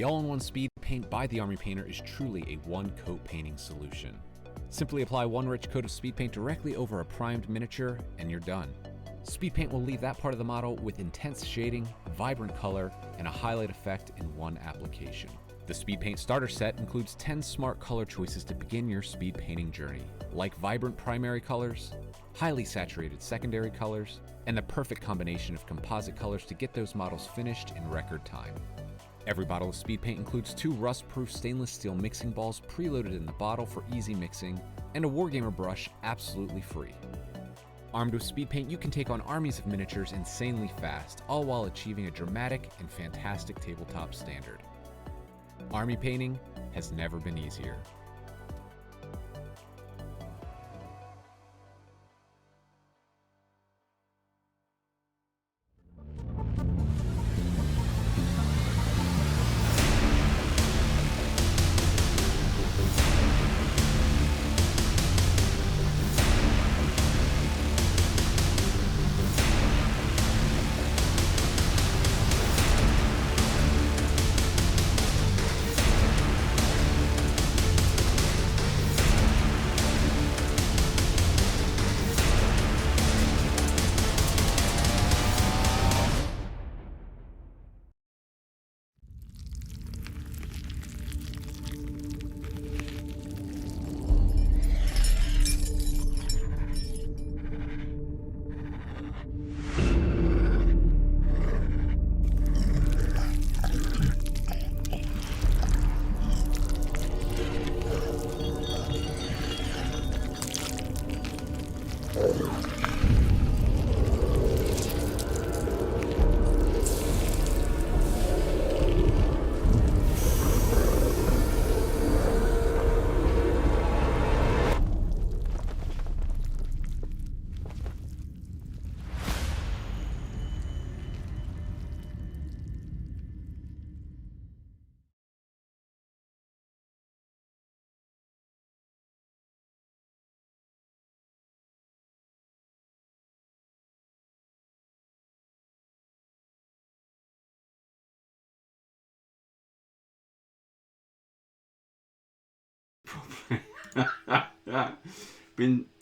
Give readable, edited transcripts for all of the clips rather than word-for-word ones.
The all-in-one speed paint by the Army Painter is truly a one-coat painting solution. Simply apply one rich coat of speed paint directly over a primed miniature, and you're done. Speed paint will leave that part of the model with intense shading, vibrant color, and a highlight effect in one application. The speed paint starter set includes 10 smart color choices to begin your speed painting journey, like vibrant primary colors, highly saturated secondary colors, and the perfect combination of composite colors to get those models finished in record time. Every bottle of speed paint includes 2 rust-proof stainless steel mixing balls preloaded in the bottle for easy mixing, and a Wargamer brush absolutely free. Armed with speed paint, you can take on armies of miniatures insanely fast, all while achieving a dramatic and fantastic tabletop standard. Army painting has never been easier.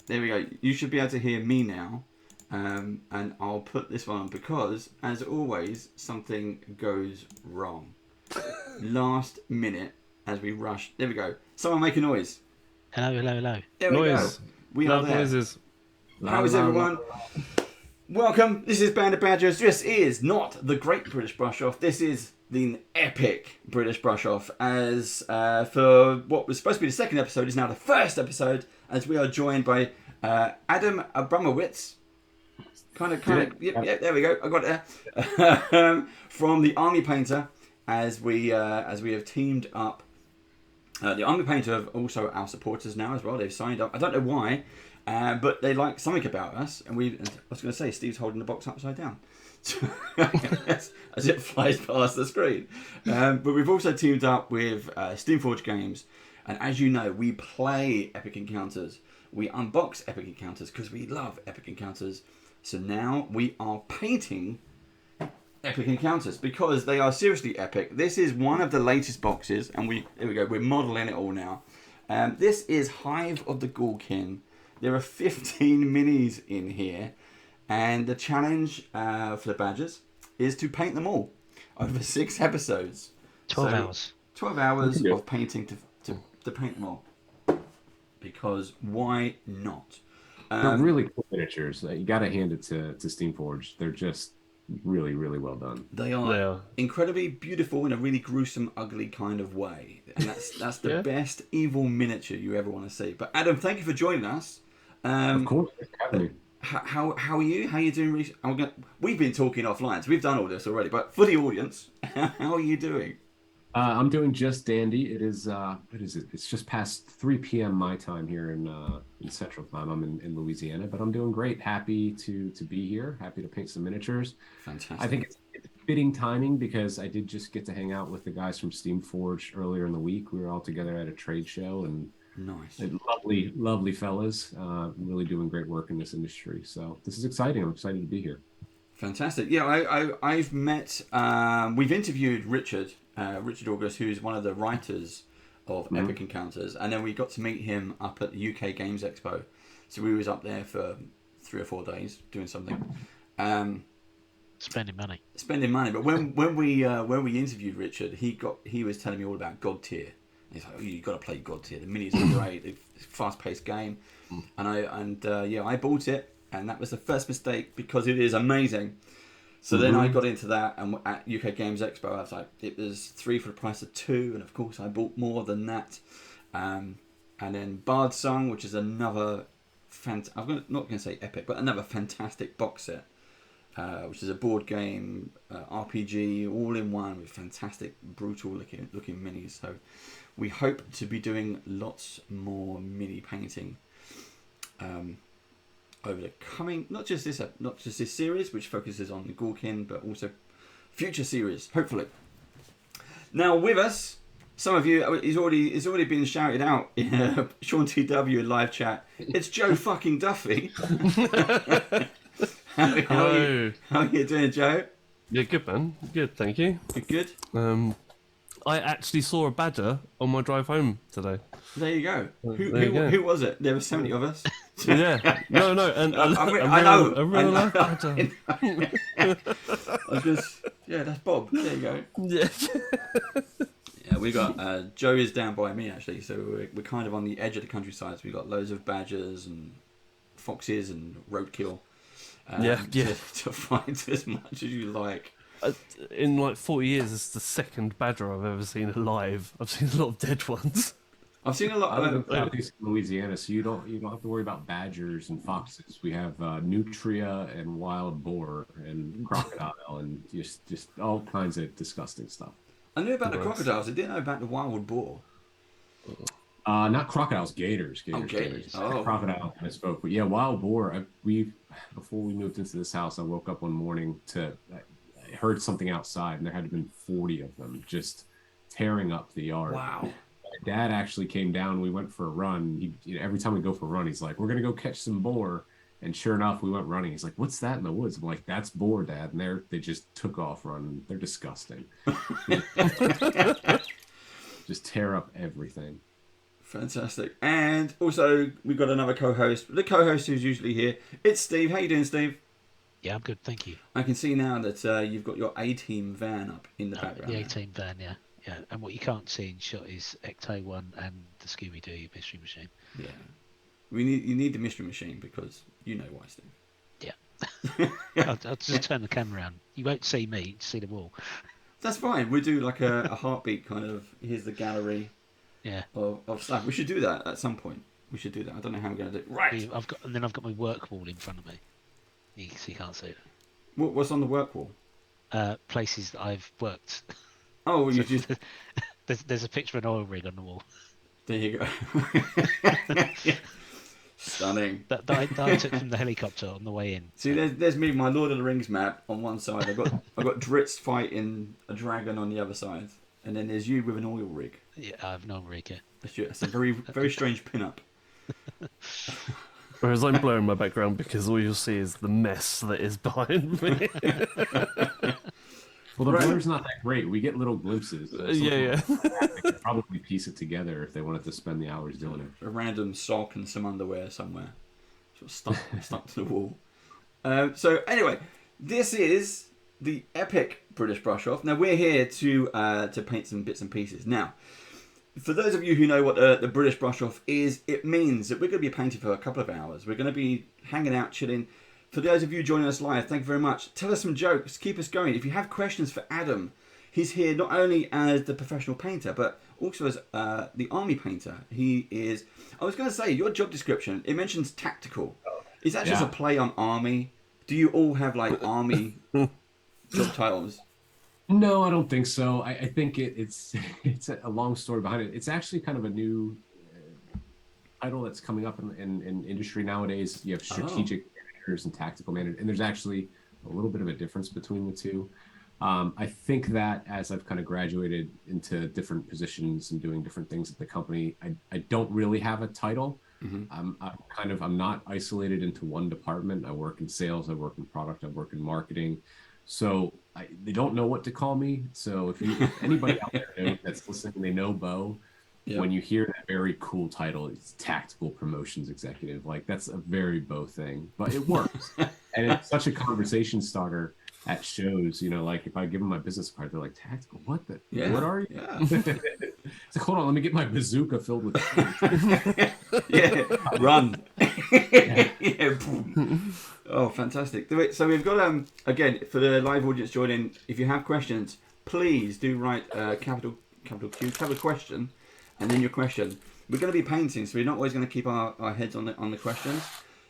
There we go. You should be able to hear me now, and I'll put this one on because, as always, something goes wrong. Last minute, as we rush. There we go. Someone make a noise. Hello, hello, hello. There we Noise. go. We are there. Noises. How is everyone? Welcome. This is Band of Badgers. This is not the Great British Brush Off. This is the epic British Brush Off. As for what was supposed to be the second episode is now the first episode, as we are joined by Adam ABRAMOWICZ. Yeah, there we go. I got it there. From the Army Painter, as we have teamed up. The Army Painter are also our supporters now as well. They've signed up. I don't know why, but they like something about us. And I was going to say, Steve's holding the box upside down as it flies past the screen. But we've also teamed up with Steamforged Games. And as you know, we play Epic Encounters. We unbox Epic Encounters because we love Epic Encounters. So now we are painting Epic Encounters because they are seriously epic. This is one of the latest boxes, and here we go. We're modelling it all now. This is Hive of the Ghoulkin. There are 15 minis in here, and the challenge for the Badgers is to paint them all over 6 episodes. 12 hours. 12 hours of painting to paint them all. Because why not? They're really cool miniatures. You got to hand it to Steamforged. They're just really, really well done. They are incredibly beautiful in a really gruesome, ugly kind of way. And that's the best evil miniature you ever want to see. But Adam, thank you for joining us. Of course. How are you? How are you doing? We've been talking offline, so we've done all this already. But for the audience, how are you doing? I'm doing just dandy. It is, what is it? It's just past 3 p.m. my time here in Central Time. I'm in Louisiana, but I'm doing great. Happy to be here. Happy to paint some miniatures. Fantastic. I think it's fitting timing because I did just get to hang out with the guys from Steamforged earlier in the week. We were all together at a trade show and nice, lovely fellas, really doing great work in this industry. So this is exciting. I'm excited to be here. Fantastic. Yeah, I've met. We've interviewed Richard Richard August, who's one of the writers of Epic Encounters, and then we got to meet him up at the UK Games Expo. So we was up there for 3 or 4 days doing something. Spending money. But when we interviewed Richard, he was telling me all about God Tier. He's like, oh, you got to play God Tier. The minis are great. It's a fast-paced game, and I bought it, and that was the first mistake because it is amazing. So then I got into that, and at UK Games Expo, I was like, it was 3 for the price of 2, and of course I bought more than that. And then Bard Song, which is another I'm not going to say epic, but another fantastic box set. Which is a board game, RPG, all in one with fantastic, brutal looking minis. So we hope to be doing lots more mini painting over the coming, not just this series, which focuses on the Gorkin, but also future series, hopefully. Now with us, some of you, it's already been shouted out in Sean TW in live chat. It's Joe fucking Duffy. How are you doing, Joe? Yeah, good man. Good, thank you. Good. I actually saw a badger on my drive home today. There you go. Who was it? There were 70 of us. Yeah. No, and I know. A real life badger. That's Bob. There you go. Yeah. Yeah, we got Joe is down by me actually, so we're kind of on the edge of the countryside. So we got loads of badgers and foxes and roadkill. To find as much as you like. In like 40 years, it's the second badger I've ever seen alive. I've seen a lot of dead ones. I've seen a lot of Southeast Louisiana, so you don't have to worry about badgers and foxes. We have nutria and wild boar and crocodile and just all kinds of disgusting stuff. I knew about the crocodiles. I didn't know about the wild boar. Not crocodiles, gators. Gators. Oh. Crocodile, I spoke. But yeah, wild boar. Before we moved into this house, I woke up one morning I heard something outside, and there had to have been 40 of them just tearing up the yard. Wow. My dad actually came down. We went for a run. Every time we go for a run, he's like, "We're gonna go catch some boar." And sure enough, we went running. He's like, "What's that in the woods?" I'm like, "That's boar, Dad." And they just took off running. They're disgusting. Just tear up everything. Fantastic. And also, we've got another co-host. The co-host who's usually here. It's Steve. How you doing, Steve? Yeah, I'm good, thank you. I can see now that you've got your A-Team van up in the background. The A-Team van, yeah. And what you can't see in shot is Ep01 and the Scooby-Doo mystery machine. Yeah. You need the mystery machine because you know why, Steve. Yeah. I'll just turn the camera around. You won't see me, you see the wall. That's fine. We'll do like a heartbeat kind of, here's the gallery. Yeah. Of stuff. We should do that at some point. We should do that. I don't know how we're going to do it. Right. I've got my work wall in front of me. So you can't see it. What's on the work wall? Places that I've worked. Oh, you just... There's a picture of an oil rig on the wall. There you go. Stunning. That I took from the helicopter on the way in. See, there's me, my Lord of the Rings map on one side. I've got Dritz fighting a dragon on the other side, and then there's you with an oil rig. Yeah, I have no rig. Yeah. That's a very very strange pin-up. Whereas I'm blurring my background because all you'll see is the mess that is behind me. Well, the blur's not that great. We get little glimpses. Yeah. They could probably piece it together if they wanted to spend the hours doing it. A random sock and some underwear somewhere, sort of stuck to the wall. So anyway, this is the epic British brush off. Now we're here to paint some bits and pieces. Now, for those of you who know what the British brush off is, it means that we're going to be painting for a couple of hours. We're going to be hanging out, chilling. For those of you joining us live, thank you very much. Tell us some jokes, keep us going. If you have questions for Adam, he's here not only as the professional painter, but also as the army painter. He is, I was going to say, your job description, it mentions tactical. Is that just a play on army? Do you all have like army job titles? No, I don't think so. I think it's a long story behind it. It's actually kind of a new title that's coming up in industry nowadays. You have strategic managers and tactical managers, and there's actually a little bit of a difference between the two. I think that as I've kind of graduated into different positions and doing different things at the company, I don't really have a title. Mm-hmm. I'm not isolated into one department. I work in sales, I work in product, I work in marketing. So they don't know what to call me. So if anybody out there that's listening, they know Bo. Yeah. When you hear that very cool title, it's tactical promotions executive. Like that's a very Bo thing, but it works. And it's such a conversation starter at shows. Like if I give them my business card, they're like, tactical, what what are you? Yeah. It's like, hold on, let me get my bazooka filled with Yeah, run. Yeah. Oh, fantastic. So we've got, again, for the live audience joining, if you have questions, please do write capital Q, capital question, and then your question. We're going to be painting, so we're not always going to keep our heads on the questions.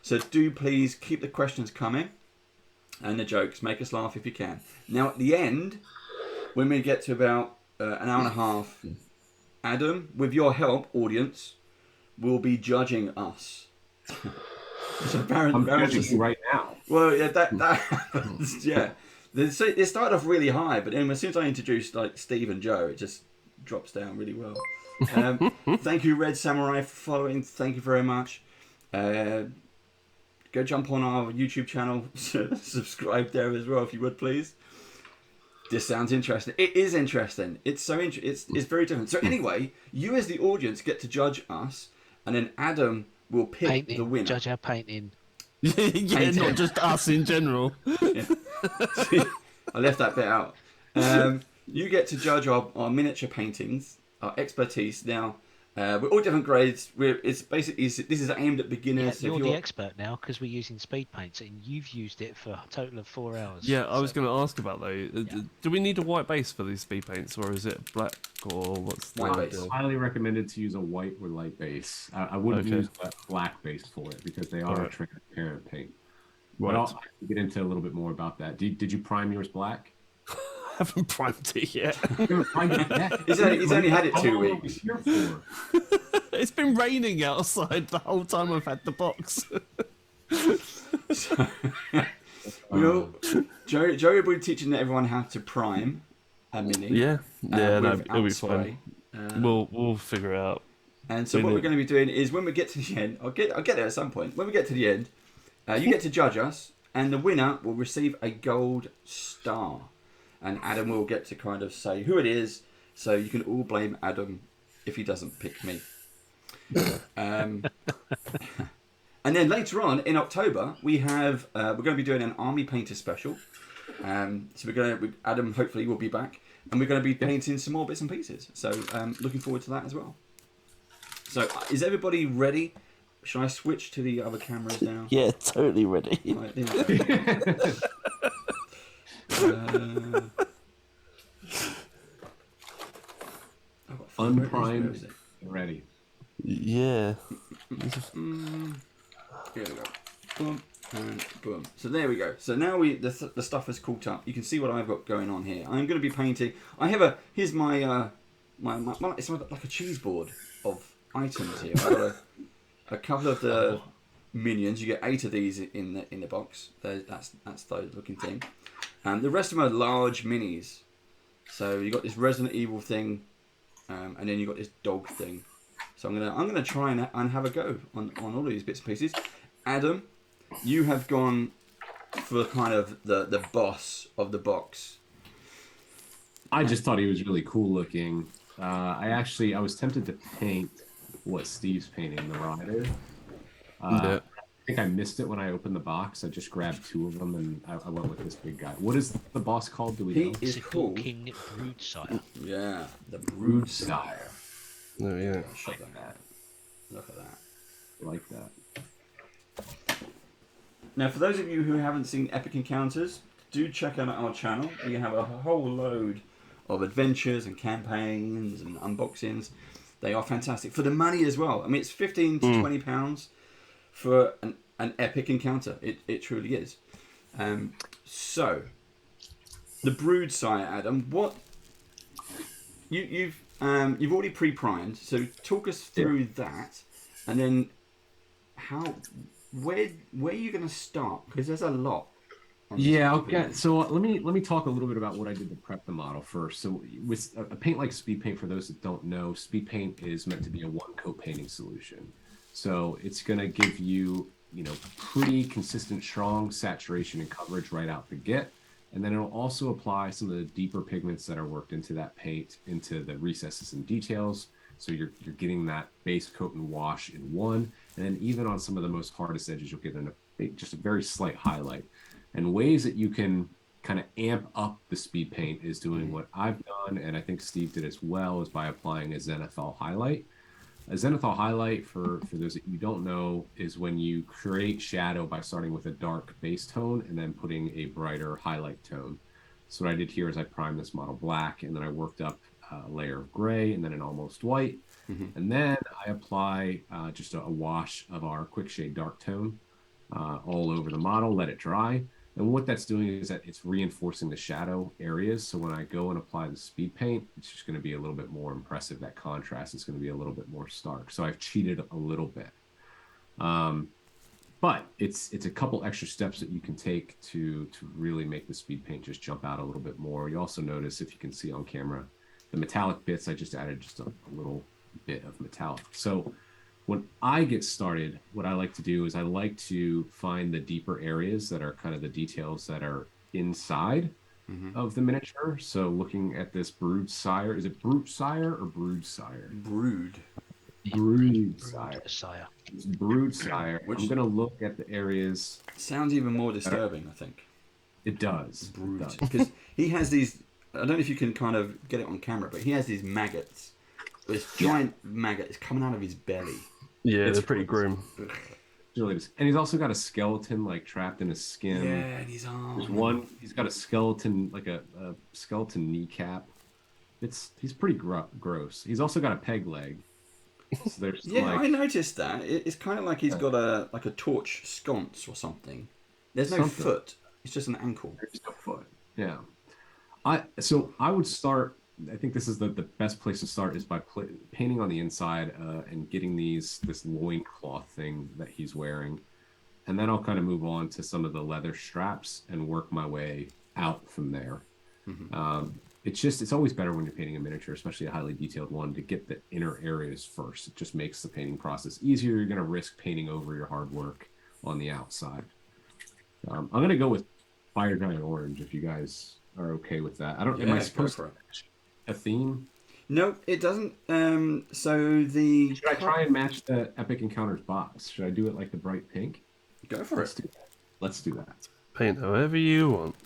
So do please keep the questions coming and the jokes. Make us laugh if you can. Now, at the end, when we get to about an hour and a half, Adam, with your help, audience, will be judging us. So I'm judging you right now. Well, yeah, that happens, yeah. It started off really high, but then as soon as I introduced like Steve and Joe, it just drops down really well. Thank you, Red Samurai, for following. Thank you very much. Go jump on our YouTube channel, subscribe there as well if you would, please. This sounds interesting. It is interesting. It's so it's very different. So anyway, you as the audience get to judge us, and then Adam will pick the winner. Judge our painting. Yeah, not just us in general. Yeah. See, I left that bit out. You get to judge our miniature paintings, our expertise. Now, we're all different grades. It's basically this is aimed at beginners. Yeah, you're the expert now because we're using speed paints, and you've used it for a total of 4 hours. Yeah, I was going to ask about though. Do we need a white base for these speed paints, or is it black, or what's the White idea? base. Highly recommended to use a white or light base. I wouldn't use a black base for it because they are a transparent paint. But I'll get into a little bit more about that. Did you prime yours black? I haven't primed it yet. He's only had it 2 weeks. It's been raining outside the whole time I've had the box. Joey will be teaching everyone how to prime a mini. Yeah, no, it'll be spray. fine. We'll figure it out. And so what we're going to be doing is when we get to the end, I'll get there at some point. When we get to the end, you get to judge us, and the winner will receive a gold star. And Adam will get to kind of say who it is, so you can all blame Adam if he doesn't pick me. And then later on in October, we're going to be doing an army painter special. So Adam hopefully will be back, and we're going to be painting some more bits and pieces. So looking forward to that as well. So is everybody ready? Shall I switch to the other cameras now? Yeah, totally ready. Right, there we go. Unprimed, ready. Yeah. Here we go. Boom and boom. So there we go. So now the stuff is caught up. You can see what I've got going on here. I'm going to be painting. Here's my it's like a cheese board of items here. I've got a couple of the minions. You get 8 of these in the box. That's those looking thing. And the rest of them are large minis. So you got this Resident Evil thing, and then you got this dog thing. So I'm gonna try and have a go on all of these bits and pieces. Adam, you have gone for kind of the boss of the box. I just thought he was really cool looking. I was tempted to paint what Steve's painting, the rider. I think I missed it when I opened the box. I just grabbed 2 of them and I went with this big guy. What is the boss called? Do we know? He is called King Broodsire. Yeah, the Broodsire. Oh yeah. Look at that. Look at that. I like that. Now, for those of you who haven't seen Epic Encounters, do check out our channel. We have a whole load of adventures and campaigns and unboxings. They are fantastic for the money as well. I mean, it's £15 to £20 for an epic encounter. It truly is. So, the Broodsire, Adam. What you've already pre-primed. So talk us through that, and then where are you going to start? Because there's a lot. Yeah, okay. So let me talk a little bit about what I did to prep the model first. So with a paint like speed paint, for those that don't know, speed paint is meant to be a 1-coat painting solution. So it's going to give you, pretty consistent, strong saturation and coverage right out the get. And then it'll also apply some of the deeper pigments that are worked into that paint, into the recesses and details. So you're getting that base coat and wash in one. And then even on some of the most hardest edges, you'll get just a very slight highlight. And ways that you can kind of amp up the speed paint is doing what I've done, and I think Steve did as well, is by applying a zenithal highlight. A zenithal highlight, for those that you don't know, is when you create shadow by starting with a dark base tone and then putting a brighter highlight tone. So what I did here is I primed this model black, and then I worked up a layer of gray and then an almost white. And then I apply just a wash of our quick shade dark tone all over the model, let it dry. And what that's doing is that it's reinforcing the shadow areas. So when I go and apply the speed paint, it's just going to be a little bit more impressive. That contrast is going to be a little bit more stark. So I've cheated a little bit. But it's a couple extra steps that you can take to really make the speed paint just jump out a little bit more. You also notice, if you can see on camera, the metallic bits, I just added just a little bit of metallic. So when I get started, what I like to do is I like to find the deeper areas that are kind of the details that are inside of the miniature. So looking at this brood sire, is it brood sire or brood sire? Brood. Brood sire. Sire. It's brood sire. I'm going to look at the areas. Sounds even more disturbing, I think. It does. Brood. Because he has these, I don't know if you can kind of get it on camera, but he has these maggots. This giant maggot is coming out of his belly. Yeah, It's they're pretty grim. And he's also got a skeleton like trapped in his skin. Yeah, and his arm. There's one. He's got a skeleton, like a skeleton kneecap. He's pretty gross. He's also got a peg leg. So there's I noticed that. It's kind of like he's got a torch sconce or something. There's no foot. It's just an ankle. There's no foot. Yeah. So I would start. I think this is the best place to start is by painting on the inside and getting this loincloth thing that he's wearing. And then I'll kind of move on to some of the leather straps and work my way out from there. It's always better when you're painting a miniature, especially a highly detailed one, to get the inner areas first. It just makes the painting process easier. You're going to risk painting over your hard work on the outside. I'm going to go with Fire Giant Orange if you guys are okay with that. Am I supposed to a theme? No, it doesn't. Should I try and match the Epic Encounters box? Should I do it like the bright pink? Go for it. Let's do that. Paint however you want.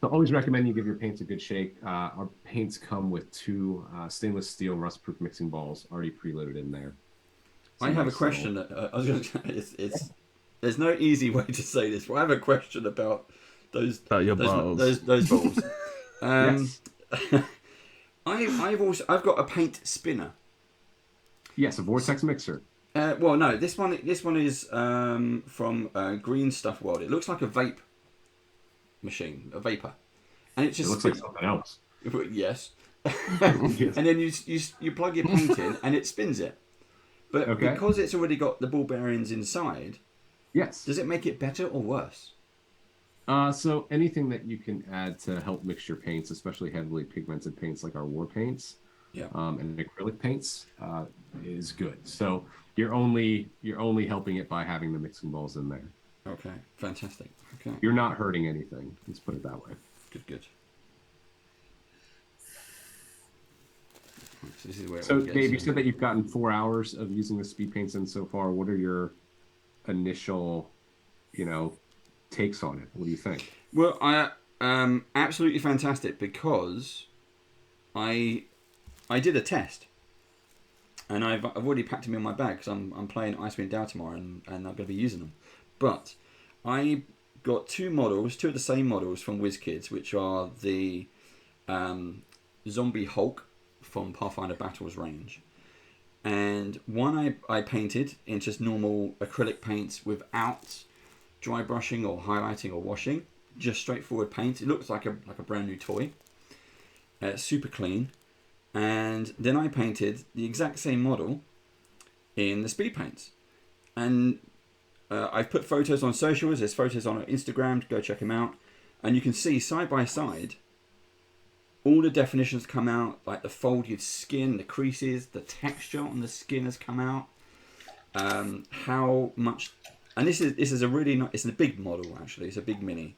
So always recommend you give your paints a good shake. Our paints come with 2 stainless steel rust-proof mixing balls already preloaded in there. So I have a question. I was going to say, there's no easy way to say this, but I have a question about those balls. Yes. I've got a paint spinner. Yes, a vortex mixer. Well, no, this one is from Green Stuff World. It looks like a vape machine, a vapor, and it looks like something else. Yes. And then you plug your paint in and it spins it. But because it's already got the ball bearings inside, yes, does it make it better or worse? So anything that you can add to help mix your paints, especially heavily pigmented paints like our war paints, and acrylic paints, is good. So you're only helping it by having the mixing balls in there. Okay, fantastic. Okay, you're not hurting anything. Let's put it that way. Good. So this is where. So Dave, you said that you've gotten 4 hours of using the speed paints in so far. What are your initial, takes on it? What do you think? Well, I absolutely fantastic, because I did a test, and I've already packed them in my bag because I'm playing Icewind Dale tomorrow, and I'm going to be using them. But I got 2 of the same models from WizKids, which are the Zombie Hulk from Pathfinder Battles range, and one I painted in just normal acrylic paints without dry brushing or highlighting or washing, just straightforward paint. It looks like a brand new toy, super clean. And then I painted the exact same model in the speed paints, and I've put photos on socials. There's photos on Instagram. Go check them out, and you can see side by side all the definitions come out, like the folded skin, the creases, the texture on the skin has come out. How much And this is a really nice. It's a big model actually. It's a big mini,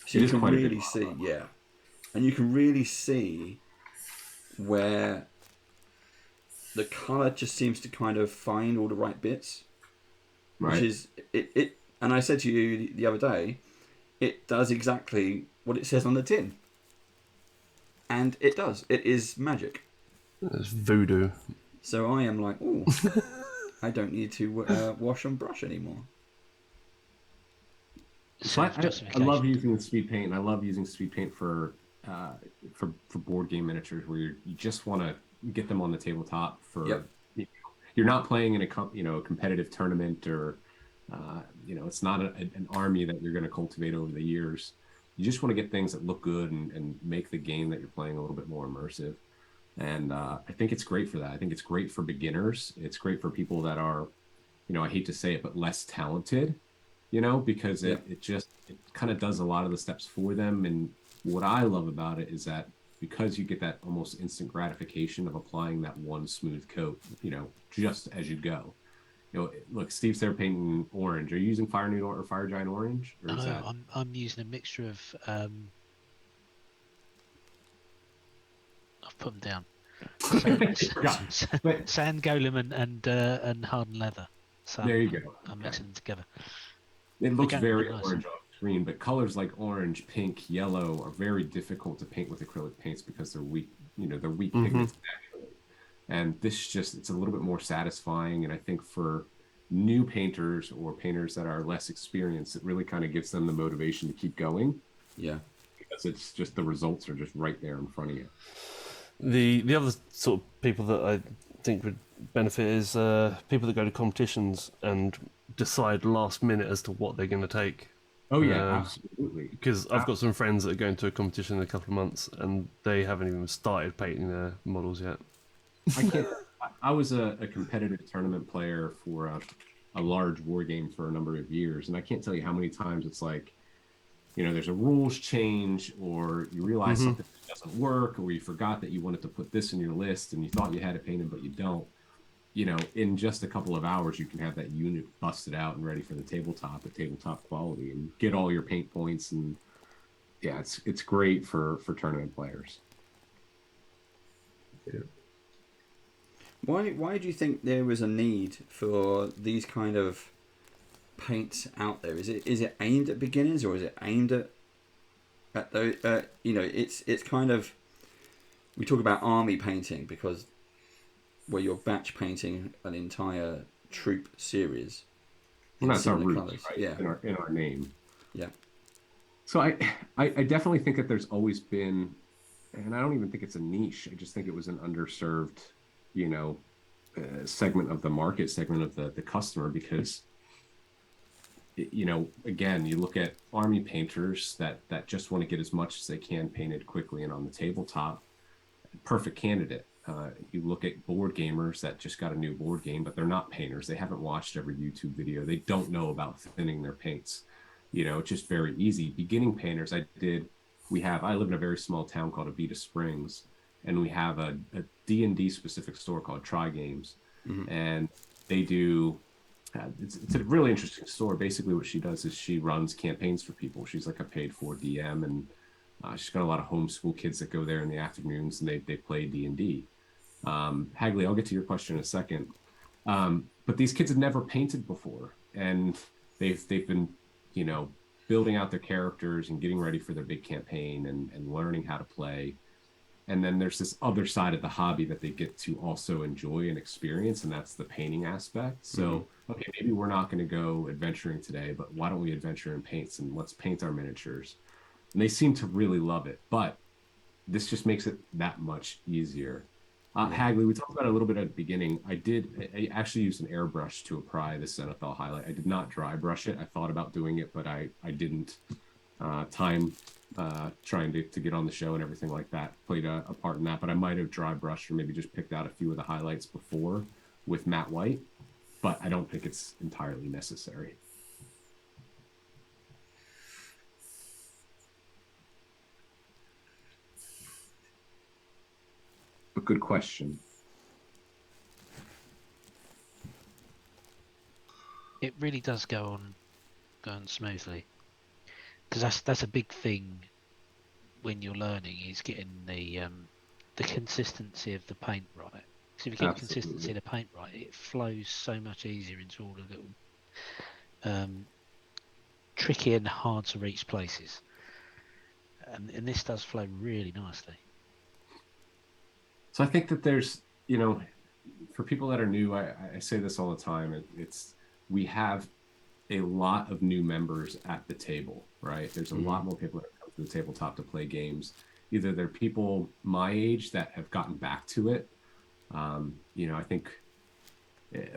so It you is can quite a big really see, and you can really see where the color just seems to kind of find all the right bits, which Right. is it. And I said to you the other day, it does exactly what it says on the tin, and it does. It is magic. It's voodoo. So I am like, oh, I don't need to wash and brush anymore. So I Self-justification. love using speed paint, and I love using speed paint for board game miniatures where you just want to get them on the tabletop for Yep. you're not playing in a competitive tournament or it's not an army that you're going to cultivate over the years. You just want to get things that look good and make the game that you're playing a little bit more immersive. And I think it's great for that. I think it's great for beginners. It's great for people that are, I hate to say it, but less talented, because it kind of does a lot of the steps for them. And what I love about it is that because you get that almost instant gratification of applying that one smooth coat, just as you go. Look, Steve's there painting orange. Are you using Fire Noodle or Fire Giant Orange? Or is that... I'm using a mixture of I've put them down. Sand Golem and Hardened Leather. So there you go. I'm mixing them together. It looks very nice. orange off screen, but colors like orange, pink, yellow are very difficult to paint with acrylic paints because they're weak. They're weak pigments naturally. And this it's a little bit more satisfying. And I think for new painters or painters that are less experienced, it really kind of gives them the motivation to keep going. Yeah. Because it's just the results are just right there in front of you. The other sort of people that I think would benefit is people that go to competitions and decide last minute as to what they're going to take. Oh yeah, absolutely. Because I've got some friends that are going to a competition in a couple of months and they haven't even started painting their models yet. I was a competitive tournament player for a large war game for a number of years, and I can't tell you how many times it's like, there's a rules change, or you realize something doesn't work, or you forgot that you wanted to put this in your list and you thought you had it painted but you don't. In just a couple of hours you can have that unit busted out and ready for the tabletop at tabletop quality and get all your paint points. And yeah, it's great for tournament players. Yeah. Why do you think there was a need for these kind of paints out there? Is it aimed at beginners, or is it aimed at those? It's kind of, we talk about army painting because where you're batch painting an entire troop series. Well, that's our roots, colours. right? Yeah. In our name. Yeah. So I definitely think that there's always been, and I don't even think it's a niche. I just think it was an underserved, segment of the market, segment of the customer, because, again, you look at army painters that just want to get as much as they can painted quickly and on the tabletop. Perfect candidate. You look at board gamers that just got a new board game, but they're not painters. They haven't watched every YouTube video. They don't know about thinning their paints. It's just very easy. Beginning painters, I live in a very small town called Avita Springs, and we have a D&D specific store called Try Games. And they do, it's a really interesting store. Basically what she does is she runs campaigns for people. She's like a paid for DM, and she's got a lot of homeschool kids that go there in the afternoons and they play D&D. Hagley, I'll get to your question in a second. But these kids have never painted before, and they've been, building out their characters and getting ready for their big campaign and learning how to play. And then there's this other side of the hobby that they get to also enjoy and experience, and that's the painting aspect. So, okay, maybe we're not going to go adventuring today, but why don't we adventure in paints and let's paint our miniatures? And they seem to really love it, but this just makes it that much easier. Hagley, we talked about it a little bit at the beginning. I actually used an airbrush to apply this NFL highlight. I did not dry brush it. I thought about doing it, but I didn't. Time trying to get on the show and everything like that played a part in that, but I might have dry brushed or maybe just picked out a few of the highlights before with matte white, but I don't think it's entirely necessary. A good question. it really does go on smoothly, because that's a big thing when you're learning, is getting the consistency of the paint right. Because if you get the consistency of the paint right, it flows so much easier into all the little tricky and hard to reach places, and this does flow really nicely. So I think that there's, for people that are new, I say this all the time. We have a lot of new members at the table, right? There's a lot more people that come to the tabletop to play games. Either they're people my age that have gotten back to it. I think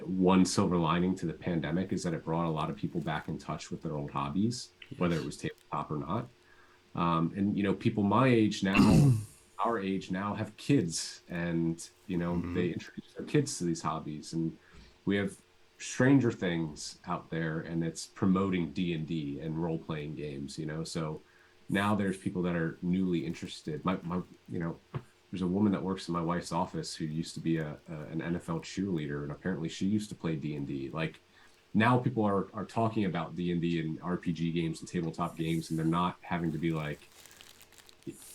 one silver lining to the pandemic is that it brought a lot of people back in touch with their old hobbies, whether it was tabletop or not. And people my age now, our age now, have kids, and they introduce their kids to these hobbies, and we have Stranger Things out there, and it's promoting D&D and role-playing games. So now there's people that are newly interested. There's a woman that works in my wife's office who used to be an NFL cheerleader, and apparently she used to play D&D. Like, now people are talking about D&D and RPG games and tabletop games, and they're not having to be like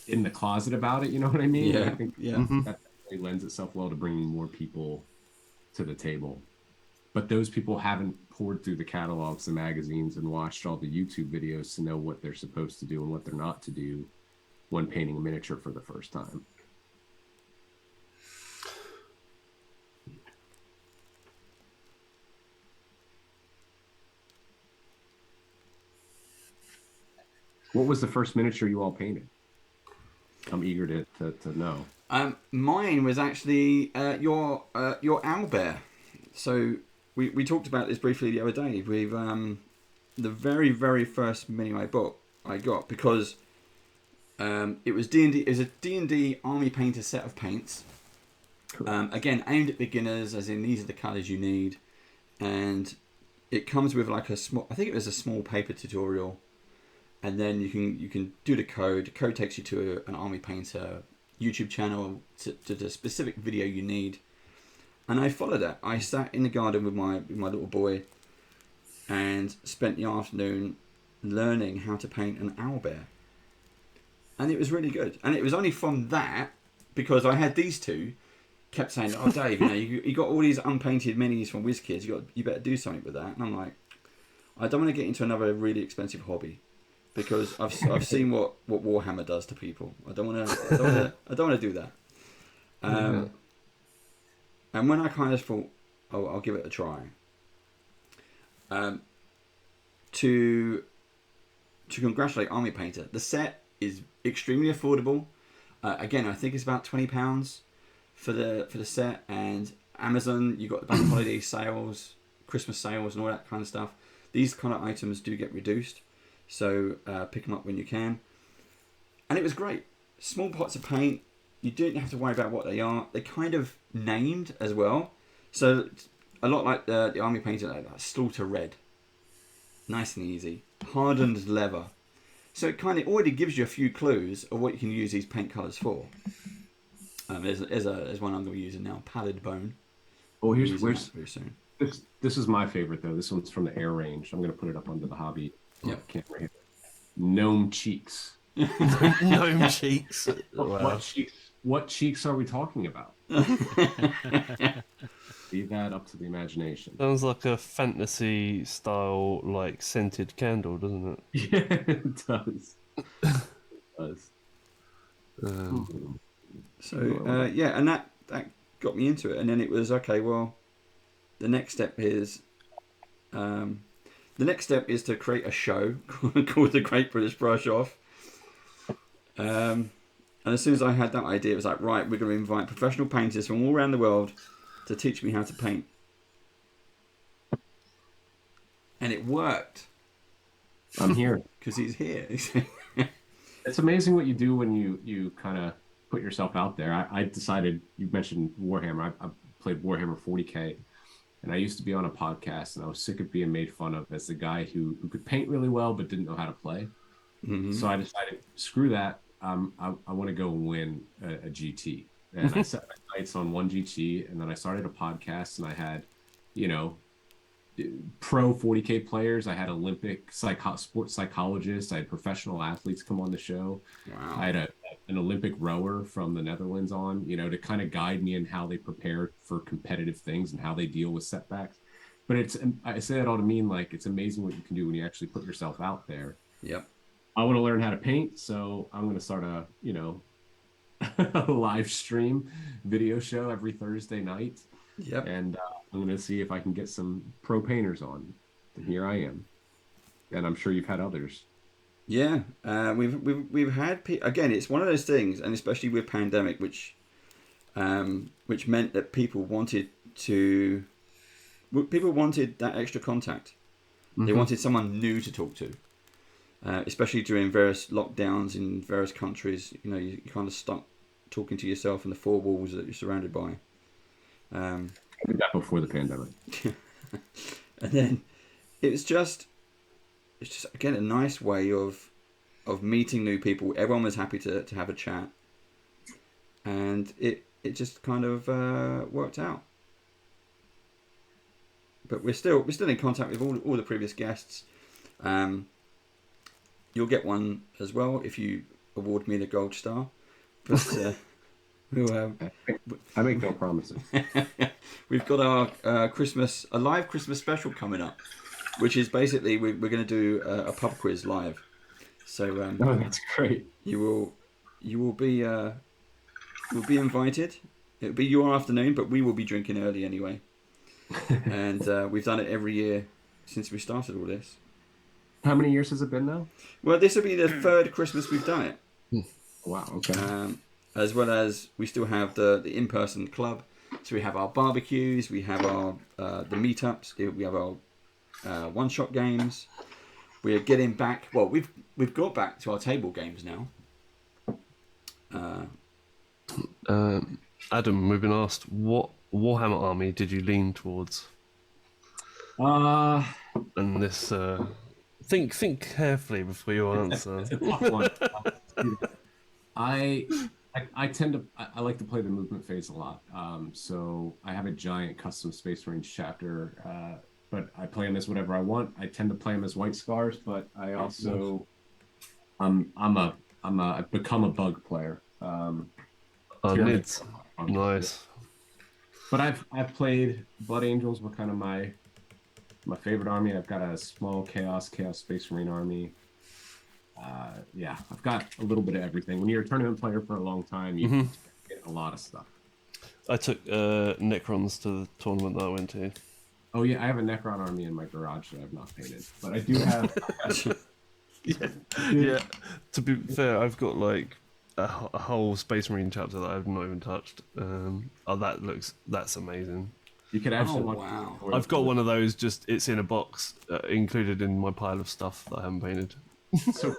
in the closet about it. You know what I mean? Yeah. I think that really lends itself well to bringing more people to the table. But those people haven't poured through the catalogs and magazines and watched all the YouTube videos to know what they're supposed to do and what they're not to do when painting a miniature for the first time. What was the first miniature you all painted? I'm eager to know. Mine was actually your owlbear. So we talked about this briefly the other day with the very, very first mini book I got, because it was D&D. It was a D&D Army Painter set of paints. Cool. Again, aimed at beginners, as in these are the colours you need, and it comes with like a small. I think it was a small paper tutorial, and then you can do the code. The code takes you to an Army Painter YouTube channel to the specific video you need. And I followed that. I sat in the garden with my little boy and spent the afternoon learning how to paint an owlbear. And it was really good. And it was only from that, because I had these two, kept saying, "Oh, Dave, you got all these unpainted minis from WizKids. You better do something with that." And I'm like, I don't want to get into another really expensive hobby, because I've seen what Warhammer does to people. I don't want to do that. And when I kind of thought, I'll give it a try. To congratulate Army Painter, the set is extremely affordable. Again, I think it's about £20 for the set, and Amazon, you got the bank holiday sales, Christmas sales, and all that kind of stuff. These kind of items do get reduced, so pick them up when you can. And it was great. Small pots of paint. You didn't have to worry about what they are. They're kind of named as well. So a lot like the Army Painter, like Slaughter Red. Nice and easy. Hardened Leather. So it kind of already gives you a few clues of what you can use these paint colours for. There's one I'm going to be using now, Pallid Bone. Oh, here's very soon. This is my favorite though. This one's from the Air Range. I'm going to put it up under the hobby camera here. Gnome Cheeks. Gnome Cheeks. Wow. What cheeks are we talking about? Leave that up to the imagination. Sounds like a fantasy style, like scented candle, doesn't it? Yeah, it does. It does. And that got me into it. And then it was, okay, well, the next step is to create a show called the Great British Brush Off. And as soon as I had that idea, it was like, right, we're going to invite professional painters from all around the world to teach me how to paint. And it worked. I'm here. Because he's here. It's amazing what you do when you kind of put yourself out there. I decided, you mentioned Warhammer. I played Warhammer 40K. And I used to be on a podcast, and I was sick of being made fun of as the guy who could paint really well but didn't know how to play. Mm-hmm. So I decided, screw that. I want to go and win a GT. And I set my sights on one GT, and then I started a podcast, and I had, pro 40K players. I had Olympic sports psychologists. I had professional athletes come on the show. Wow. I had an Olympic rower from the Netherlands on, to kind of guide me in how they prepare for competitive things and how they deal with setbacks. But I say that all to mean like it's amazing what you can do when you actually put yourself out there. Yep. I want to learn how to paint, so I'm going to start a a live stream video show every Thursday night. Yep. And I'm going to see if I can get some pro painters on. And here I am. And I'm sure you've had others. Yeah, we've had again. It's one of those things, and especially with pandemic, which meant that people wanted that extra contact. Mm-hmm. They wanted someone new to talk to, especially during various lockdowns in various countries. You kind of stop talking to yourself in the four walls that you're surrounded by. I did that before the pandemic. And then it's just again a nice way of meeting new people. Everyone was happy to have a chat, and it just kind of worked out. But we're still in contact with all the previous guests. You'll get one as well if you award me the gold star. But I make no promises. We've got our a live Christmas special coming up, which is basically we're going to do a pub quiz live. So oh, that's great. You will be invited. It'll be your afternoon, but we will be drinking early anyway. And we've done it every year since we started all this. How many years has it been now? Well, this will be the third Christmas we've done it. Wow. Okay. As well as we still have the in-person club. So we have our barbecues, we have our the meetups, we have our one-shot games. We're getting back. Well, we've got back to our table games now. Adam, we've been asked what Warhammer army did you lean towards? And this think carefully before you answer. It's a tough one. I like to play the movement phase a lot. So I have a giant custom Space Marine chapter, but I play them as whatever I want. I tend to play them as White Scars, but I also I've become a bug player. Nice. But I've played Blood Angels were kind of my favorite army. I've got a small Chaos Space Marine army. Yeah, I've got a little bit of everything. When you're a tournament player for a long time, you get a lot of stuff. I took Necrons to the tournament that I went to. Oh yeah, I have a Necron army in my garage that I've not painted, but I do have. Yeah. To be fair, I've got like a whole Space Marine chapter that I've not even touched. That's amazing. You could actually. Oh, wow. I've got one of those. Just it's in a box, included in my pile of stuff that I haven't painted. So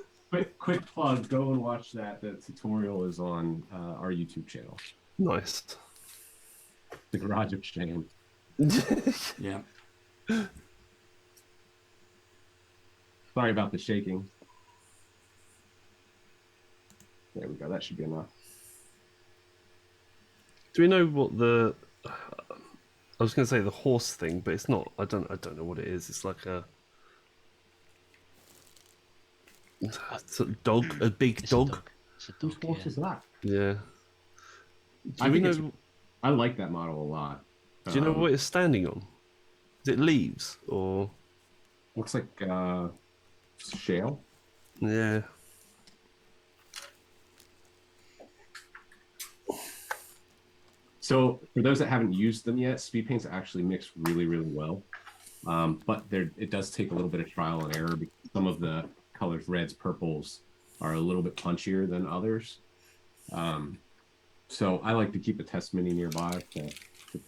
quick plug. Go and watch that. The tutorial is on our YouTube channel. Nice. The Garage of Shame. Yeah. Sorry about the shaking. There we go. That should be enough. Do we know what the? I was going to say the horse thing, but it's not. I don't know what it is. It's like a dog, a big dog. It's a dog. Whose horse is that? Yeah. I like that model a lot. Do you know what it's standing on? Is it leaves or? Looks like shale. Yeah. So for those that haven't used them yet, speed paints actually mix really, really well. But it does take a little bit of trial and error because some of the colors, reds, purples, are a little bit punchier than others. So I like to keep a test mini nearby to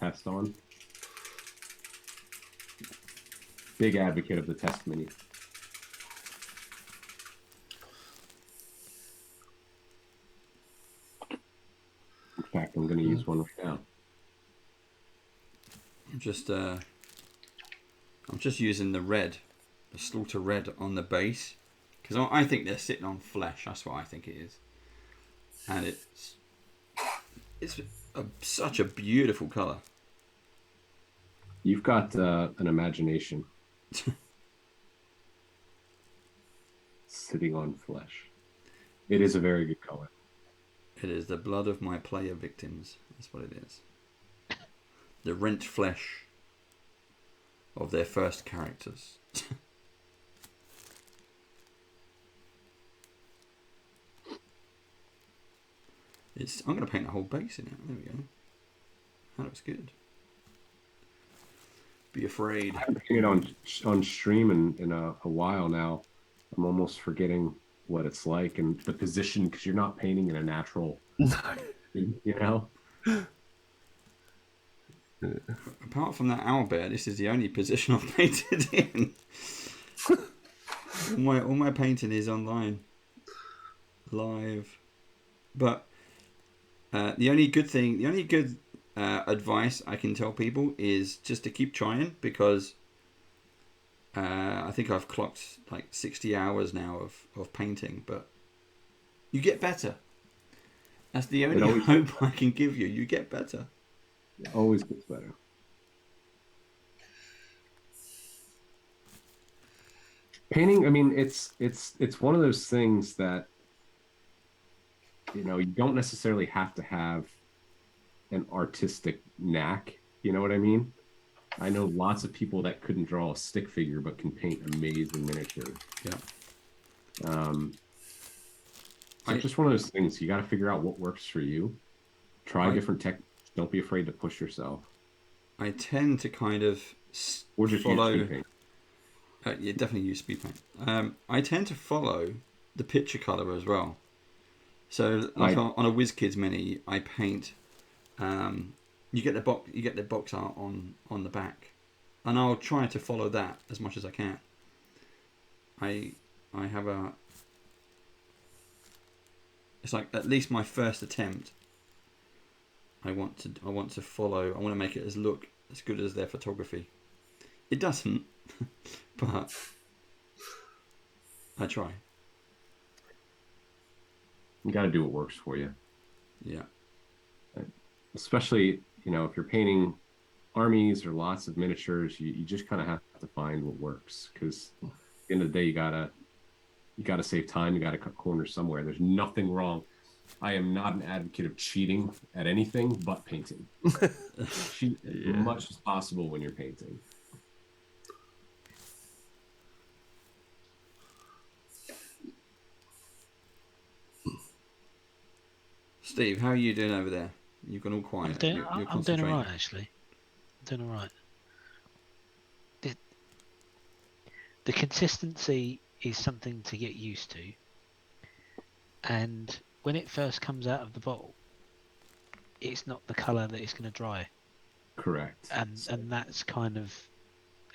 test on. Big advocate of the test mini. In fact, I'm going to use one right now. I'm just using the slaughter red on the base, because I think they're sitting on flesh. That's what I think it is, and it's such a beautiful color. You've got an imagination sitting on flesh. It is a very good color. It is the blood of my player victims. That's what it is. The rent flesh of their first characters. I'm going to paint a whole base in it. There we go. That looks good. Be afraid. I haven't painted on stream in a while now. I'm almost forgetting what it's like and the position, because you're not painting in a natural, you know? Apart from that owlbear, this is the only position I've painted in. all my painting is online, live. But the only good advice I can tell people is just to keep trying, because I think I've clocked like 60 hours now of painting, but you get better. That's the only hope I can give you. You get better. It always gets better. Painting, I mean, it's one of those things that, you know, you don't necessarily have to have an artistic knack. You know what I mean? I know lots of people that couldn't draw a stick figure but can paint amazing miniatures. Yeah. It's just one of those things. You got to figure out what works for you. Try different techniques. Don't be afraid to push yourself. I tend to kind of Or just follow. use speed paint. Yeah, definitely use speed paint. I tend to follow the picture color as well. So, like on a WizKids mini, I paint. You get the box art on the back, and I'll try to follow that as much as I can. I have a. It's like at least my first attempt. I want to follow. I want to make it look as good as their photography. It doesn't, but I try. You got to do what works for you. Yeah. Especially, you know, if you're painting armies or lots of miniatures, you just kind of have to find what works, because at the end of the day, you gotta save time. You gotta cut corners somewhere. There's nothing wrong. I am not an advocate of cheating at anything but painting. Cheat as much as possible when you're painting. Steve, how are you doing over there? You've gone all quiet. I'm doing all right, actually. I'm doing all right. The consistency is something to get used to. And when it first comes out of the bottle, it's not the colour that it's going to dry. Correct. And that's kind of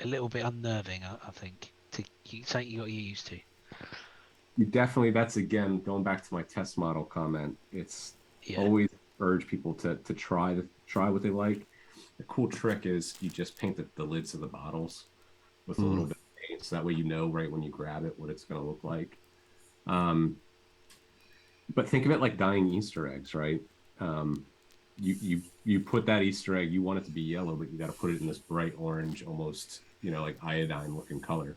a little bit unnerving, I think. Something you got to get used to. You definitely, that's again, going back to my test model comment, it's always urge people to try what they like. The cool trick is you just paint the lids of the bottles with a little bit of paint, so that way you know right when you grab it what it's going to look like. But think of it like dyeing Easter eggs, right? You put that Easter egg, you want it to be yellow, but you got to put it in this bright orange, almost, you know, like iodine looking color.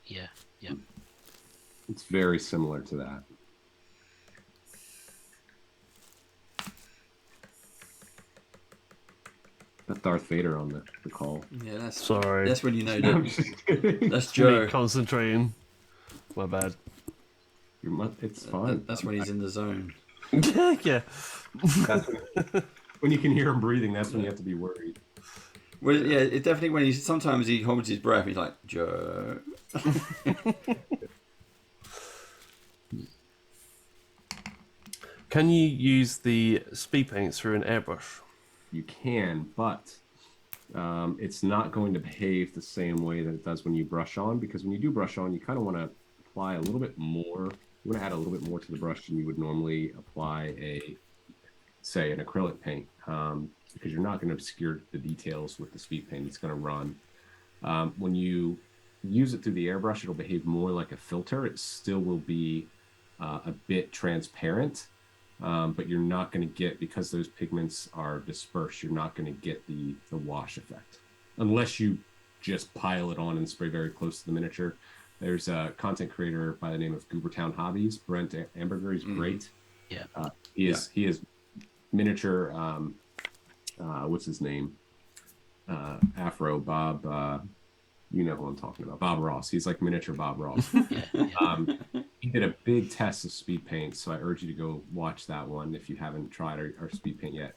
Yeah. It's very similar to that. That Darth Vader on the call. Yeah, that's Sorry. That's when you know No, I'm that. just kidding. That's Me Joe. concentrating. My bad. It's fine. That's when he's in the zone. Yeah. That's when you can hear him breathing. That's when you have to be worried. Well, yeah, it's definitely when sometimes he holds his breath. He's like, Joe. Can you use the speed paints through an airbrush? You can, but it's not going to behave the same way that it does when you brush on, because when you do brush on, you kind of want to apply a little bit more. You want to add a little bit more to the brush than you would normally apply say an acrylic paint, because you're not going to obscure the details with the speed paint. It's going to run. When you use it through the airbrush, it'll behave more like a filter. It still will be a bit transparent, but you're not going to get, because those pigments are dispersed, you're not going to get the wash effect. unless you just pile it on and spray very close to the miniature. There's a content creator by the name of Goobertown Hobbies, Brent Amberger. He's great. Yeah. He is miniature. What's his name? Afro Bob. You know who I'm talking about. Bob Ross. He's like miniature Bob Ross. He did a big test of speed paint, so I urge you to go watch that one if you haven't tried our speed paint yet.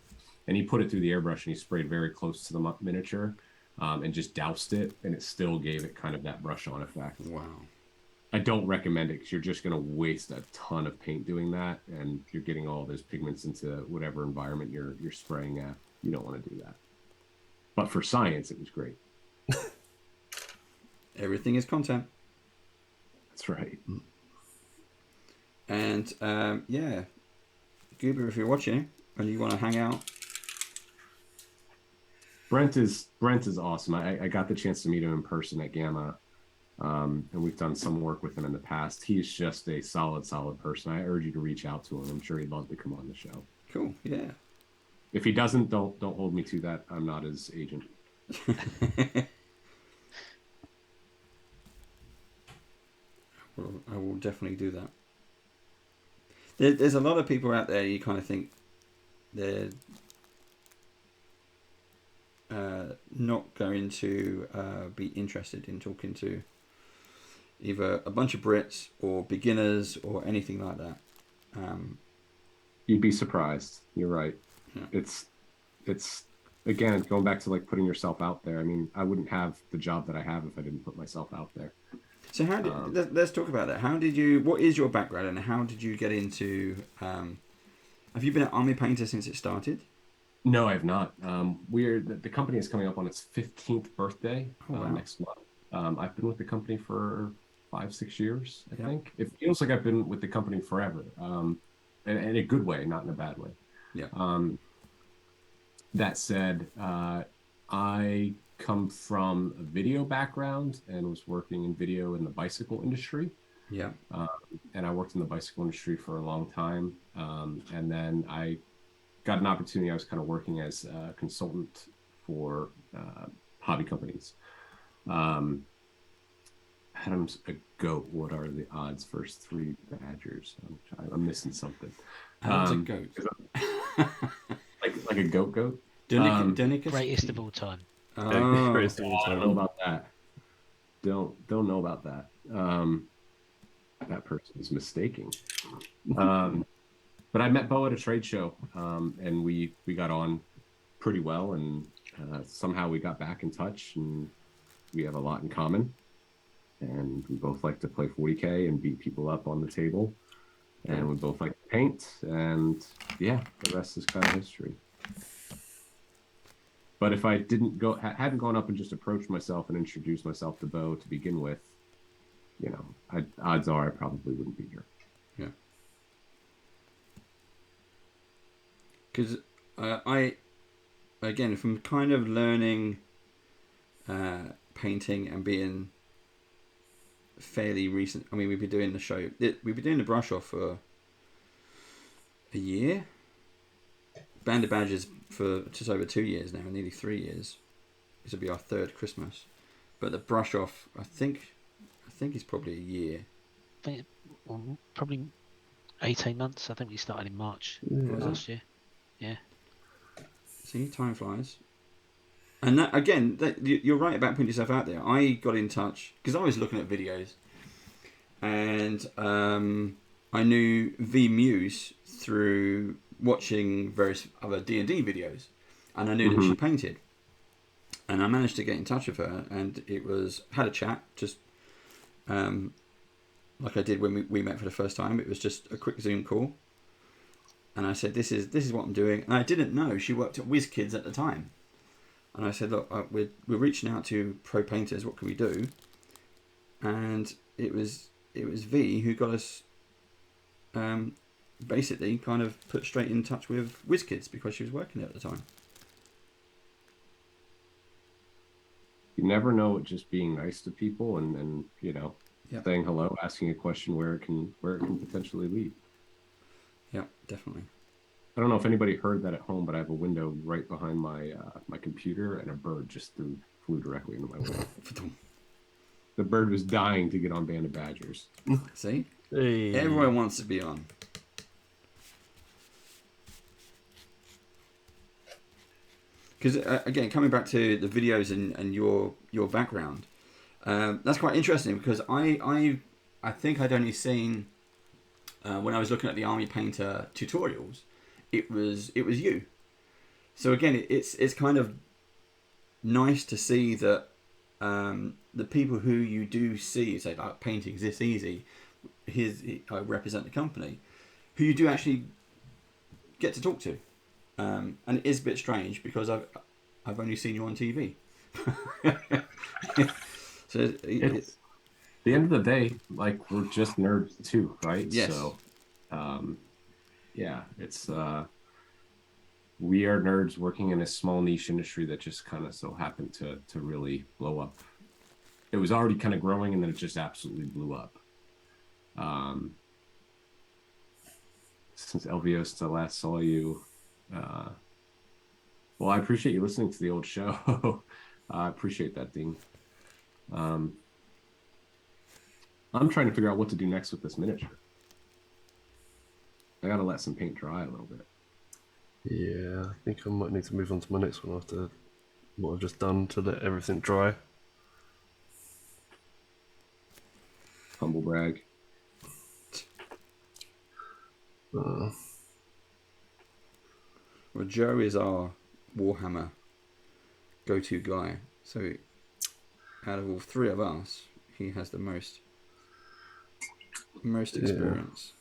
And he put it through the airbrush and he sprayed very close to the miniature and just doused it, and it still gave it kind of that brush on effect. Wow. I don't recommend it because you're just going to waste a ton of paint doing that, and you're getting all those pigments into whatever environment you're spraying at. You don't want to do that. But for science, it was great. Everything is content. That's right. And yeah, Goober, if you're watching and you want to hang out, Brent is awesome. I got the chance to meet him in person at Gamma, and we've done some work with him in the past. He's just a solid person. I urge you to reach out to him. I'm sure he'd love to come on the show. Cool. Yeah. If he doesn't, don't hold me to that. I'm not his agent. Well, I will definitely do that. There's a lot of people out there you kind of think they're not going to be interested in talking to either a bunch of Brits or beginners or anything like that. You'd be surprised. You're right. Yeah. It's again going back to like putting yourself out there. I mean, I wouldn't have the job that I have if I didn't put myself out there. So how did let's talk about that. How did you? What is your background and how did you get into? Have you been an army painter since it started? No, I have not. The company is coming up on its 15th birthday next month. I've been with the company for 5-6 years, I think. It feels like I've been with the company forever, in a good way, not in a bad way. Yeah. That said, I come from a video background and was working in video in the bicycle industry. Yeah. And I worked in the bicycle industry for a long time. And then I got an opportunity. I was kind of working as a consultant for hobby companies. Adam's a goat. What are the odds? First 3 Badgers. I'm missing something. Adam's a goat. like a goat. Greatest of all time. Greatest of all time. I don't know about that. Don't know about that. That person is mistaking. But I met Bo at a trade show, and we got on pretty well, and somehow we got back in touch, and we have a lot in common. And we both like to play 40K and beat people up on the table, and we both like to paint, and yeah, the rest is kind of history. But if I hadn't gone up and just approached myself and introduced myself to Bo to begin with, you know, odds are I probably wouldn't be here. Yeah. Because again, from kind of learning painting and being fairly recent, I mean, we've been doing the brush off for a year. Band of Badgers for just over 2 years now, nearly 3 years. This will be our 3rd Christmas. But the brush off, I think it's probably a year. Probably 18 months. I think we started in March last year. Yeah. See, time flies. And that again, you're right about putting yourself out there. I got in touch because I was looking at videos, and I knew V Muse through watching various other D&D videos, and I knew that she painted, and I managed to get in touch with her, and had a chat, just like I did when we met for the first time. It was just a quick Zoom call, and I said, this is what I'm doing, and I didn't know she worked at WizKids at the time, and I said, look, we're reaching out to pro painters, what can we do? And it was V who got us basically kind of put straight in touch with WizKids because she was working there at the time. You never know, just being nice to people and you know, saying hello, asking a question where it can potentially lead. Yeah, definitely. I don't know if anybody heard that at home, but I have a window right behind my my computer, and a bird just threw flew directly into my window. The bird was dying to get on Band of Badgers. See? Hey. Everyone wants to be on. Because again, coming back to the videos and your background, that's quite interesting because I think I'd only seen when I was looking at the Army Painter tutorials, it was you. So again, it's kind of nice to see that the people who you do see say like painting's this easy, I represent the company, who you do actually get to talk to, and it is a bit strange because I've only seen you on TV. So It's the end of the day, like we're just nerds too, right? Yes. So, yeah, it's we are nerds working in a small niche industry that just kind of so happened to really blow up. It was already kind of growing, and then it just absolutely blew up. Since LVO, since I last saw you, well, I appreciate you listening to the old show. I appreciate that, Dean. I'm trying to figure out what to do next with this miniature. I gotta let some paint dry a little bit. Yeah, I think I might need to move on to my next one after what I've just done to let everything dry. Humble brag. Well, Joe is our Warhammer go-to guy. So out of all three of us, he has the most experience.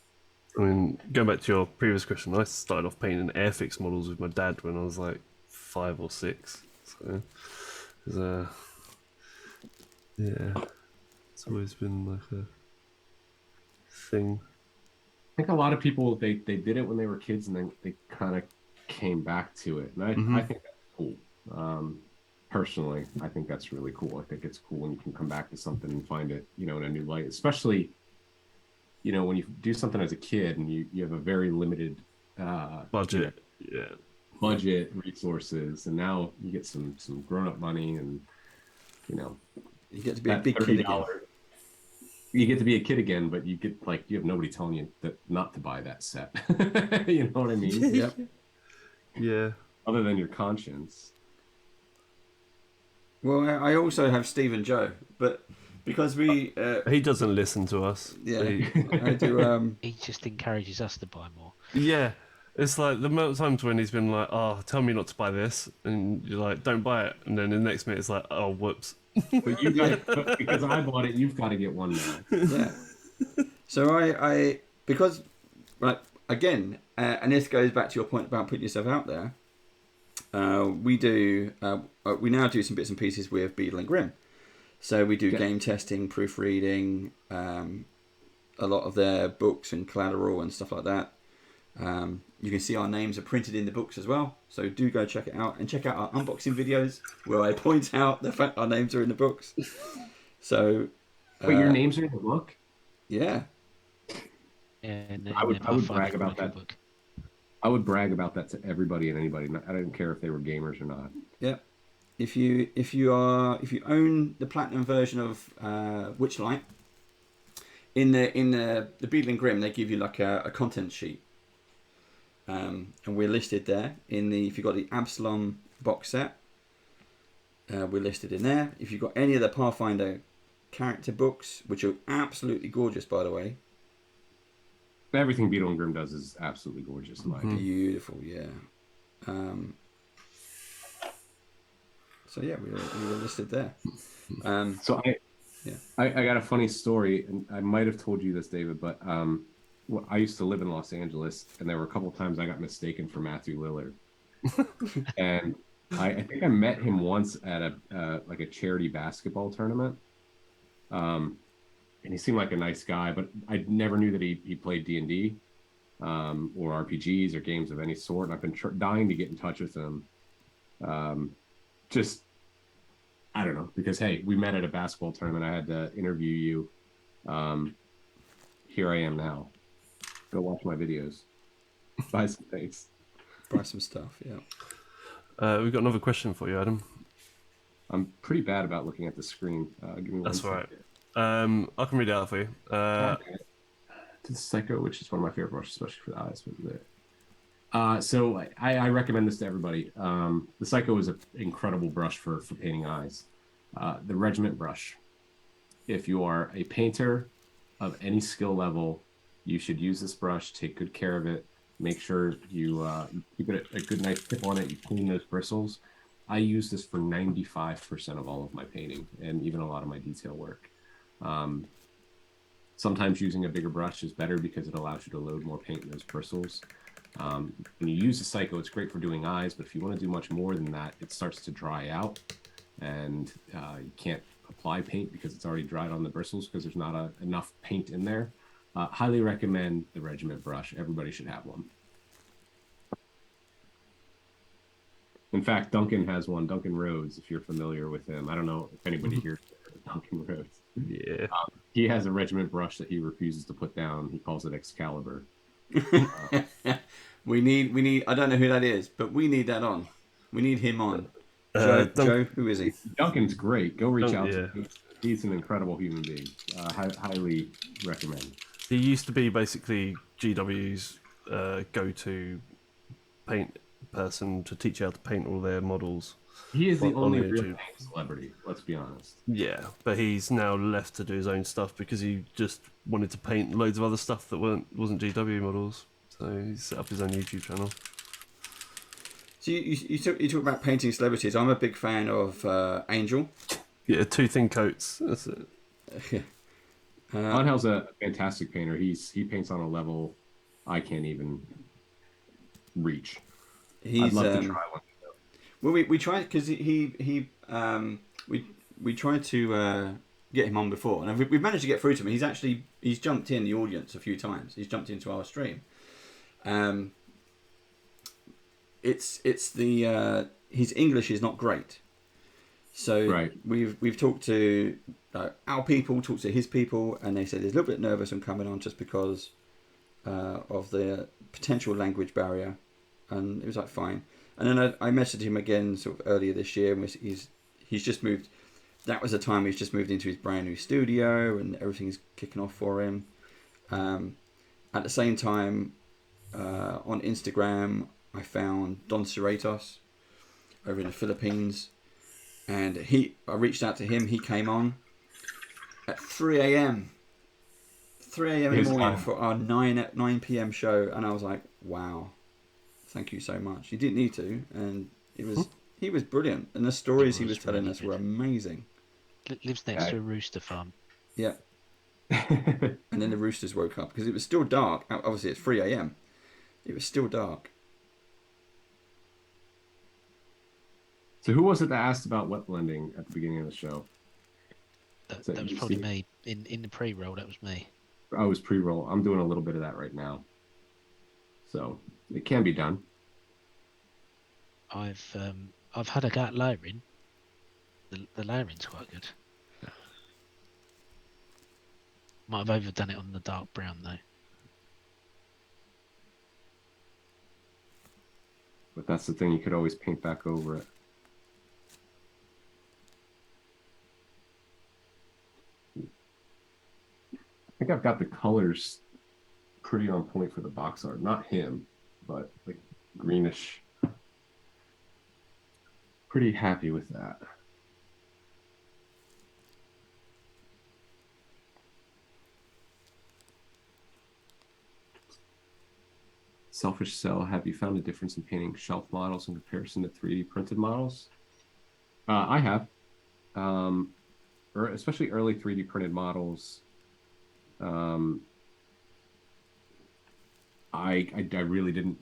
I mean, going back to your previous question, I started off painting Airfix models with my dad when I was like 5 or 6. So, yeah, it's always been like a thing. I think a lot of people they did it when they were kids, and then they kind of came back to it, and I think that's cool. Personally, I think that's really cool. I think it's cool when you can come back to something and find it, in a new light, especially, when you do something as a kid and you have a very limited Budget, budget, resources, and now you get some grown-up money, and you get to be a big kid again. You get to be a kid again, but you have nobody telling you that not to buy that set. You know what I mean? Yep. Yeah. Other than your conscience. Well, I also have Steve and Joe, but because we He doesn't listen to us. yeah, He- I do. He just encourages us to buy more. yeah. It's like the amount of times when he's been like, "Oh, tell me not to buy this," and you're like, "Don't buy it," and then the next minute it's like, "Oh, whoops." But but because I bought it, you've got to get one now. Yeah. So I because right again, and this goes back to your point about putting yourself out there. We now do some bits and pieces with Beadle and Grimm. So we do game testing, proofreading, a lot of their books and collateral and stuff like that. You can see our names are printed in the books as well. So do go check it out and check out our unboxing videos where I point out the fact our names are in the books. So, Wait, your names are in the book? Yeah. And I would brag about that. Book. I would brag about that to everybody and anybody. I don't care if they were gamers or not. Yeah. If you own the platinum version of Witchlight, in the Beadle and Grimm they give you like a content sheet, and we're listed there if you've got the Absalom box set, we're listed in there. If you've got any of the Pathfinder character books, which are absolutely gorgeous by the way. Everything Beadle and Grimm does is absolutely gorgeous in my opinion. Beautiful, yeah. So yeah, we were listed there. So I got a funny story, and I might have told you this, David, but I used to live in Los Angeles, and there were a couple of times I got mistaken for Matthew Lillard. And I think I met him once at a charity basketball tournament. And he seemed like a nice guy, but I never knew that he played D&D or RPGs or games of any sort. And I've been dying to get in touch with him. Just, I don't know, because, hey, we met at a basketball tournament. I had to interview you. Here I am now. Go watch my videos. Buy some things. Buy some stuff, yeah. We've got another question for you, Adam. I'm pretty bad about looking at the screen. Give me one That's all right. second. I can read it out for you. To the Psycho, which is one of my favorite brushes, especially for the eyes. So I recommend this to everybody. The Psycho is an incredible brush for painting eyes. The Regiment brush. If you are a painter of any skill level, you should use this brush. Take good care of it. Make sure you keep it a good nice tip on it. You clean those bristles. I use this for 95% of all of my painting and even a lot of my detail work. Sometimes using a bigger brush is better because it allows you to load more paint in those bristles. When you use the Psycho, it's great for doing eyes, but if you want to do much more than that, it starts to dry out and you can't apply paint because it's already dried on the bristles because there's not enough paint in there. Highly recommend the Regiment brush. Everybody should have one. In fact, Duncan has one, Duncan Rhodes, if you're familiar with him. I don't know if anybody here is Duncan Rhodes. Yeah. He has a Regiment brush that he refuses to put down. He calls it Excalibur. We need. I don't know who that is, but we need that on. We need him on. Joe, who is he? Duncan's great. Go reach out to him. He's an incredible human being. Highly recommend. He used to be basically GW's go-to paint person to teach you how to paint all their models. He is the only real YouTube. paint celebrity, let's be honest. Yeah, but he's now left to do his own stuff because he just wanted to paint loads of other stuff that wasn't GW models. So he set up his own YouTube channel. So you talk about painting celebrities. I'm a big fan of Angel. Yeah, 2 thin coats. That's it. Angel's a fantastic painter. He paints on a level I can't even reach. I'd love to try one. Well, we tried because we tried to get him on before, and we've managed to get through to him. He's jumped in the audience a few times. He's jumped into our stream. It's the his English is not great, so right. we've talked to our people, talked to his people, and they said he's a little bit nervous on coming on just because of the potential language barrier, and it was like fine. And then I messaged him again sort of earlier this year, and he's just moved. That was the time he's just moved into his brand new studio, and everything's kicking off for him. At the same time, on Instagram, I found Don Cerritos over in the Philippines, and I reached out to him. He came on at 3 a.m. 3 a.m. in the morning for our 9 p.m. show, and I was like, wow. Thank you so much. He didn't need to, and he was brilliant, and the stories he was telling us were amazing. Lives next to a rooster farm. Yeah. And then the roosters woke up because it was still dark. Obviously, it's 3 a.m. It was still dark. So who was it that asked about wet blending at the beginning of the show? That was probably me. In the pre-roll, that was me. Oh, it was pre-roll. I'm doing a little bit of that right now. So it can be done. I've had a go at layering. The layering's quite good. Might have overdone it on the dark brown though. But that's the thing, you could always paint back over it. I think I've got the colors pretty on point for the box art. Not him, but like greenish. Pretty happy with that. Selfish Cell, have you found a difference in painting shelf models in comparison to 3D printed models? I have. Especially early 3D printed models. I really didn't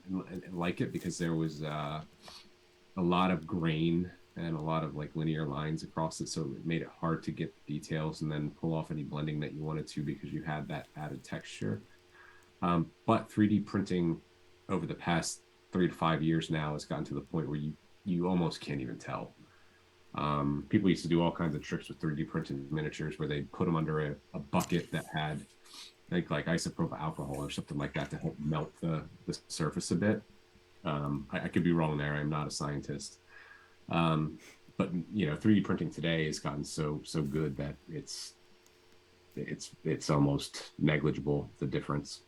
like it because there was a lot of grain and a lot of like linear lines across it, so it made it hard to get details and then pull off any blending that you wanted to because you had that added texture. But 3D printing over the past 3 to 5 years now has gotten to the point where you almost can't even tell. People used to do all kinds of tricks with 3D printed miniatures where they put them under a bucket that had like isopropyl alcohol or something like that to help melt the surface a bit. I could be wrong there. I'm not a scientist. But but 3D printing today has gotten so good that it's almost negligible, the difference.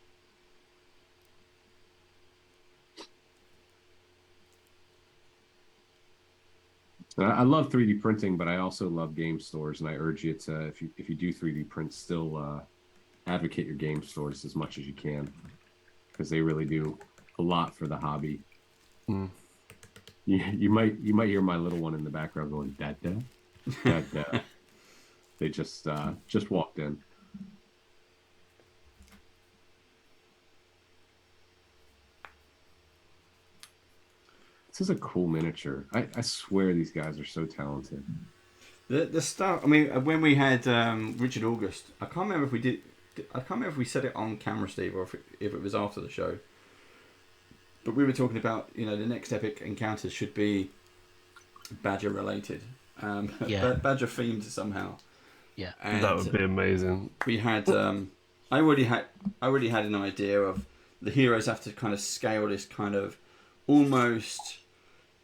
I love 3D printing, but I also love game stores, and I urge you to, if you do 3D print, still advocate your game stores as much as you can, because they really do a lot for the hobby. Mm. You might hear my little one in the background going "Dada, Dada." They just walked in. This is a cool miniature. I swear ththese guys are so talented. The stuff. I mean, when we had Richard August, I can't remember if we did. I can't remember if we said it on camera, Steve, or if it was after the show. But we were talking about, the next epic encounters should be Badger related, Badger themed somehow. Yeah, and that would be amazing. We had. I already had an idea of the heroes have to kind of scale this kind of almost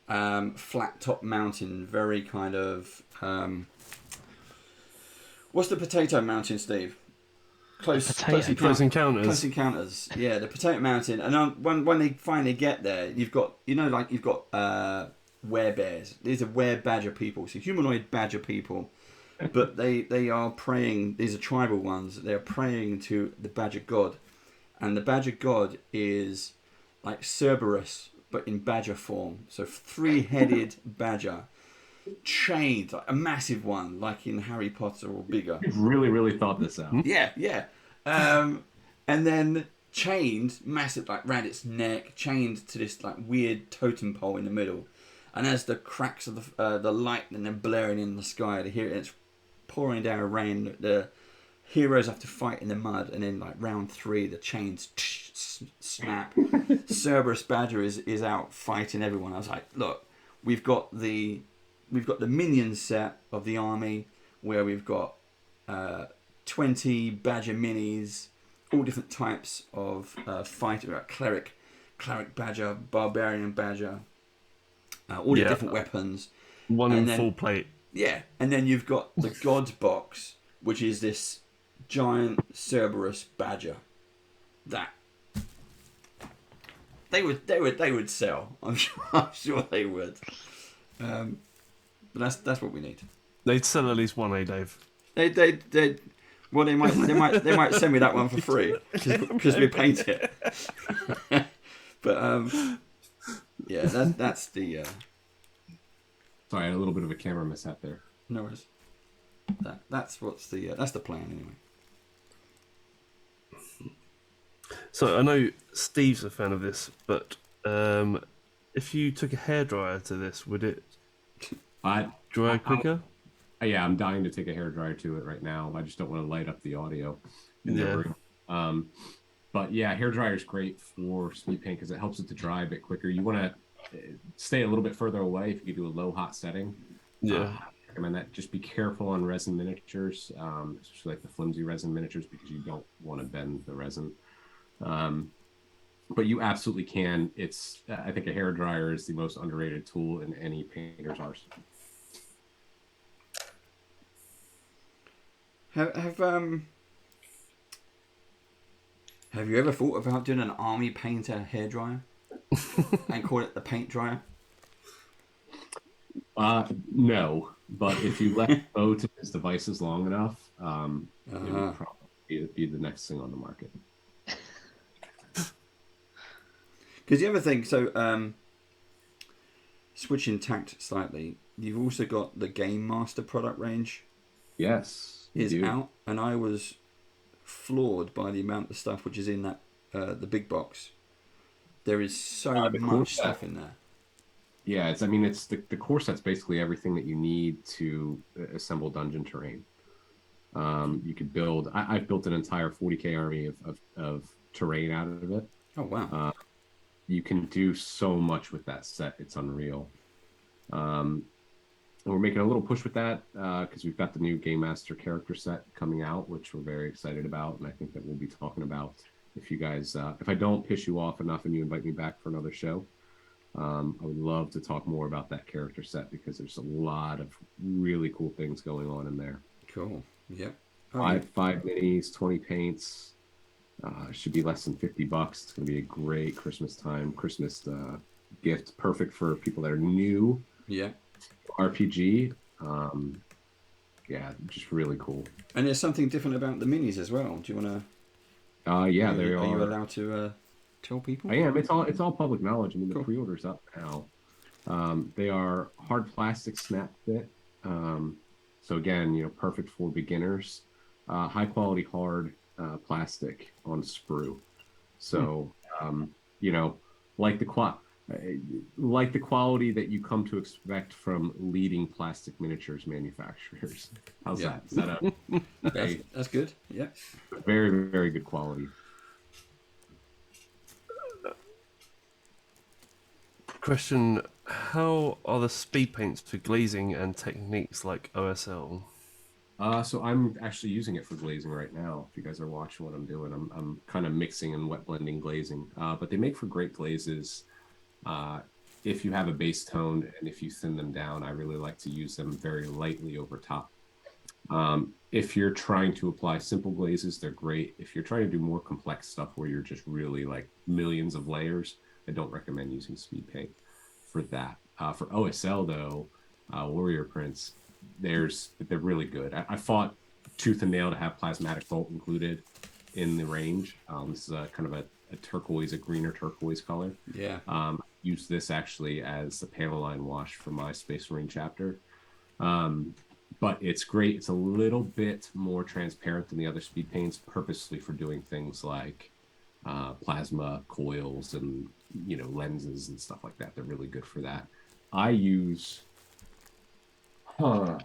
flat top mountain, very kind of what's the potato mountain, Steve? Close encounters. Close encounters. Yeah, the potato mountain. And when they finally get there, you've got werebears. These are were-badger people, so humanoid badger people, but they are praying. These are tribal ones. They are praying to the badger god, and the badger god is like Cerberus, but in badger form. So 3-headed badger, chained, like a massive one, like in Harry Potter or bigger. You've really thought this out. Yeah. And then chained, massive, like round its neck, chained to this like weird totem pole in the middle. And as the cracks of the light and then blaring in the sky, it's pouring down rain. The heroes have to fight in the mud, and then like round 3, the chains snap. Cerberus Badger is out fighting everyone. I was like, look, we've got the minion set of the army, where we've got 20 Badger minis, all different types of fighter, cleric Badger, barbarian Badger, all the different weapons. One in full plate. Yeah, and then you've got the God box, which is this giant Cerberus Badger that they would sell. I'm sure they would. But that's what we need. They'd sell at least one, Dave. Well, they might send me that one for free because we paint it. But yeah, that's the. Sorry, I had a little bit of a camera mishap there. No worries. That's the plan anyway. So I know Steve's a fan of this, but if you took a hairdryer to this, would it dry quicker? Yeah, I'm dying to take a hairdryer to it right now. I just don't want to light up the audio in the room. But yeah, hairdryer is great for speed paint because it helps it to dry a bit quicker. You want to stay a little bit further away if you do a low hot setting. Yeah. I recommend that. Just be careful on resin miniatures, especially like the flimsy resin miniatures, because you don't want to bend the resin. But you absolutely can. I think a hairdryer is the most underrated tool in any painter's arsenal. Have you ever thought about doing an army painter hairdryer and call it the paint dryer? No, but if you let go to his devices long enough, it would probably be the next thing on the market. Because the other thing, so switching tact slightly, you've also got the Game Master product range. Yes, is out, and I was floored by the amount of stuff which is in that the big box. There is so much stuff in there. Yeah, it's the core set's basically everything that you need to assemble dungeon terrain. You could build. I've built an entire 40k army of terrain out of it. Oh wow! You can do so much with that set. It's unreal. And we're making a little push with that because we've got the new Game Master character set coming out, which we're very excited about, and I think that we'll be talking about if you guys, if I don't piss you off enough and you invite me back for another show, I would love to talk more about that character set because there's a lot of really cool things going on in there. Cool. Yep. Five minis, 20 paints. Should be less than $50. It's going to be a great Christmas gift. Perfect for people that are new. Yeah. RPG. Yeah, just really cool. And there's something different about the minis as well. Do you want to? Yeah, are you allowed to tell people? I am. It's all public knowledge. I mean, Cool. the pre-order's up now. They are hard plastic snap fit. So again, perfect for beginners. High quality hard plastic on sprue. So like the quality that you come to expect from leading plastic miniatures manufacturers. How's that? Is that that's good. Yeah. very, very good quality? Question: how are the speed paints for glazing and techniques like OSL? So I'm actually using it for glazing right now. If you guys are watching what I'm doing, I'm kind of mixing and wet blending glazing. But they make for great glazes. If you have a base tone and if you thin them down, I really like to use them very lightly over top. If you're trying to apply simple glazes, they're great. If you're trying to do more complex stuff where you're just really like millions of layers, I don't recommend using speed paint for that. For OSL though, Warrior Prints, they're really good. I fought tooth and nail to have Plasmatic Bolt included in the range. This is kind of a greener turquoise color. Yeah. Use this actually as the panel line wash for my Space Marine chapter. But it's great. It's a little bit more transparent than the other speed paints, purposely for doing things like plasma coils and lenses and stuff like that. They're really good for that. I use let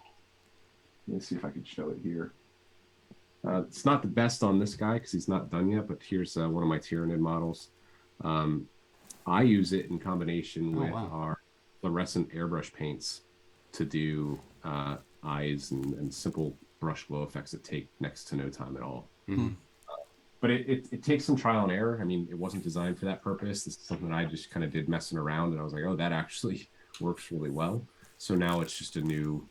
me see if I can show it here. It's not the best on this guy because he's not done yet, but here's one of my Tyranid models. I use it in combination with our fluorescent airbrush paints to do eyes and simple brush glow effects that take next to no time at all. Mm-hmm. But it takes some trial and error. I mean, it wasn't designed for that purpose. This is something that I just kind of did messing around, and I was like, oh, that actually works really well. So now it's just a new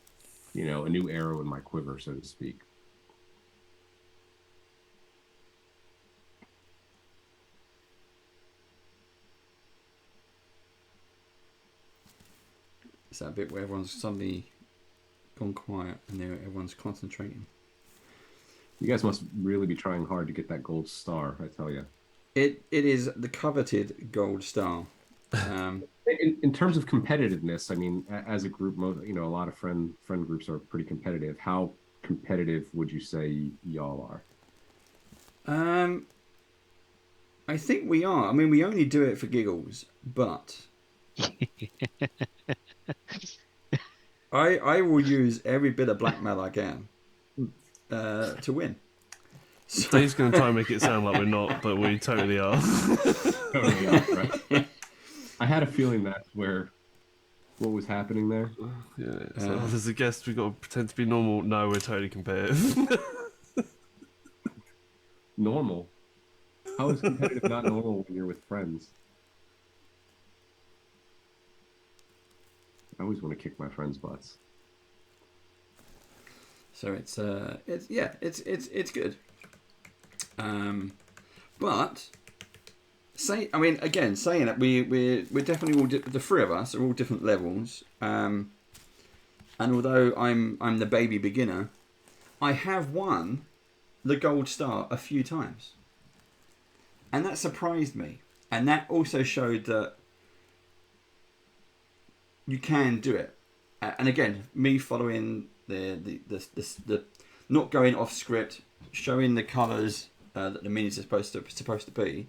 arrow in my quiver, so to speak. It's that bit where everyone's suddenly gone quiet and everyone's concentrating. You guys must really be trying hard to get that gold star, I tell you. It is the coveted gold star. In terms of competitiveness, I mean, as a group, a lot of friend groups are pretty competitive. How competitive would you say y'all are? I think we are. I mean, we only do it for giggles, but I will use every bit of blackmail I can to win. So... Dave's going to try and make it sound like we're not, but we totally are. Totally are, right? I had a feeling that's what was happening there. Yeah. So there's a guest, we've got to pretend to be normal. No, we're totally competitive. Normal? How is competitive not normal when you're with friends? I always want to kick my friends' butts. So it's good. But saying that we're definitely all the three of us are all different levels. And although I'm the baby beginner, I have won the gold star a few times, and that surprised me. And that also showed that you can do it. And again, me following the not going off script, showing the colours that the minis are supposed to be,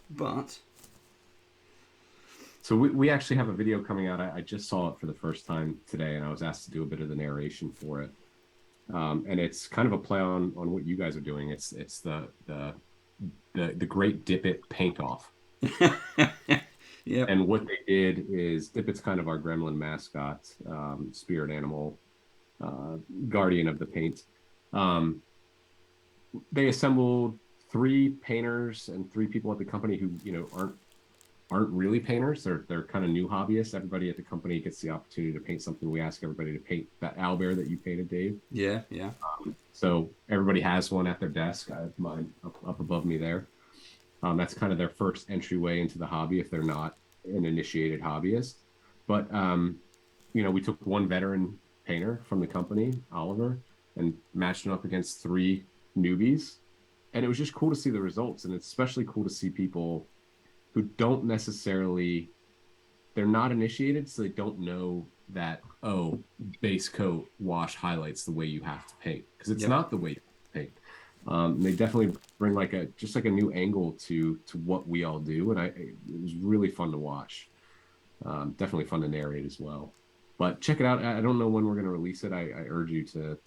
but. So we actually have a video coming out. I just saw it for the first time today, and I was asked to do a bit of the narration for it. And it's kind of a play on what you guys are doing. It's the Great Dippet paint off. Yeah. And what they did is Dippet's kind of our gremlin mascot, spirit animal, guardian of the paint. They assembled 3 painters and 3 people at the company who aren't aren't really painters. They're kind of new hobbyists. Everybody at the company gets the opportunity to paint something. We ask everybody to paint that owlbear that you painted, Dave. Yeah, yeah. So everybody has one at their desk. I have mine up above me there. That's kind of their first entryway into the hobby if they're not an initiated hobbyist. But we took one veteran painter from the company, Oliver, and matched him up against 3 newbies. And it was just cool to see the results. And it's especially cool to see people who don't necessarily, they're not initiated, so they don't know that, oh, base coat, wash, highlights the way you have to paint. Because it's not the way you paint. They definitely bring just a new angle to what we all do. And it was really fun to watch. Definitely fun to narrate as well. But check it out. I don't know when we're going to release it. I urge you to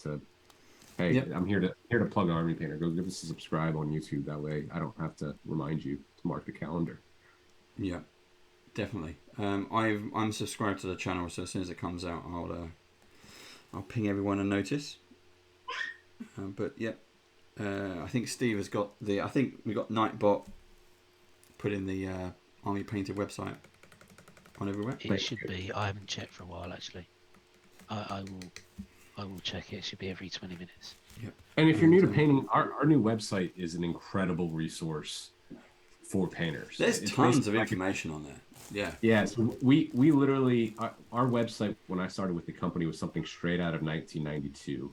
hey, I'm here to plug Army Painter. Go give us a subscribe on YouTube. That way I don't have to remind you to mark the calendar. Yeah, definitely. I'm subscribed to the channel, so as soon as it comes out, I'll ping everyone a notice. But yeah, I think Steve has got I think we got Nightbot put in the Army Painter website on everywhere. It should be. I haven't checked for a while actually. I will check it. It should be every 20 minutes. Yep. And if you're new to painting, our new website is an incredible resource for painters. There's tons of information on there. Yeah. Yeah. So we literally, our website when I started with the company was something straight out of 1992.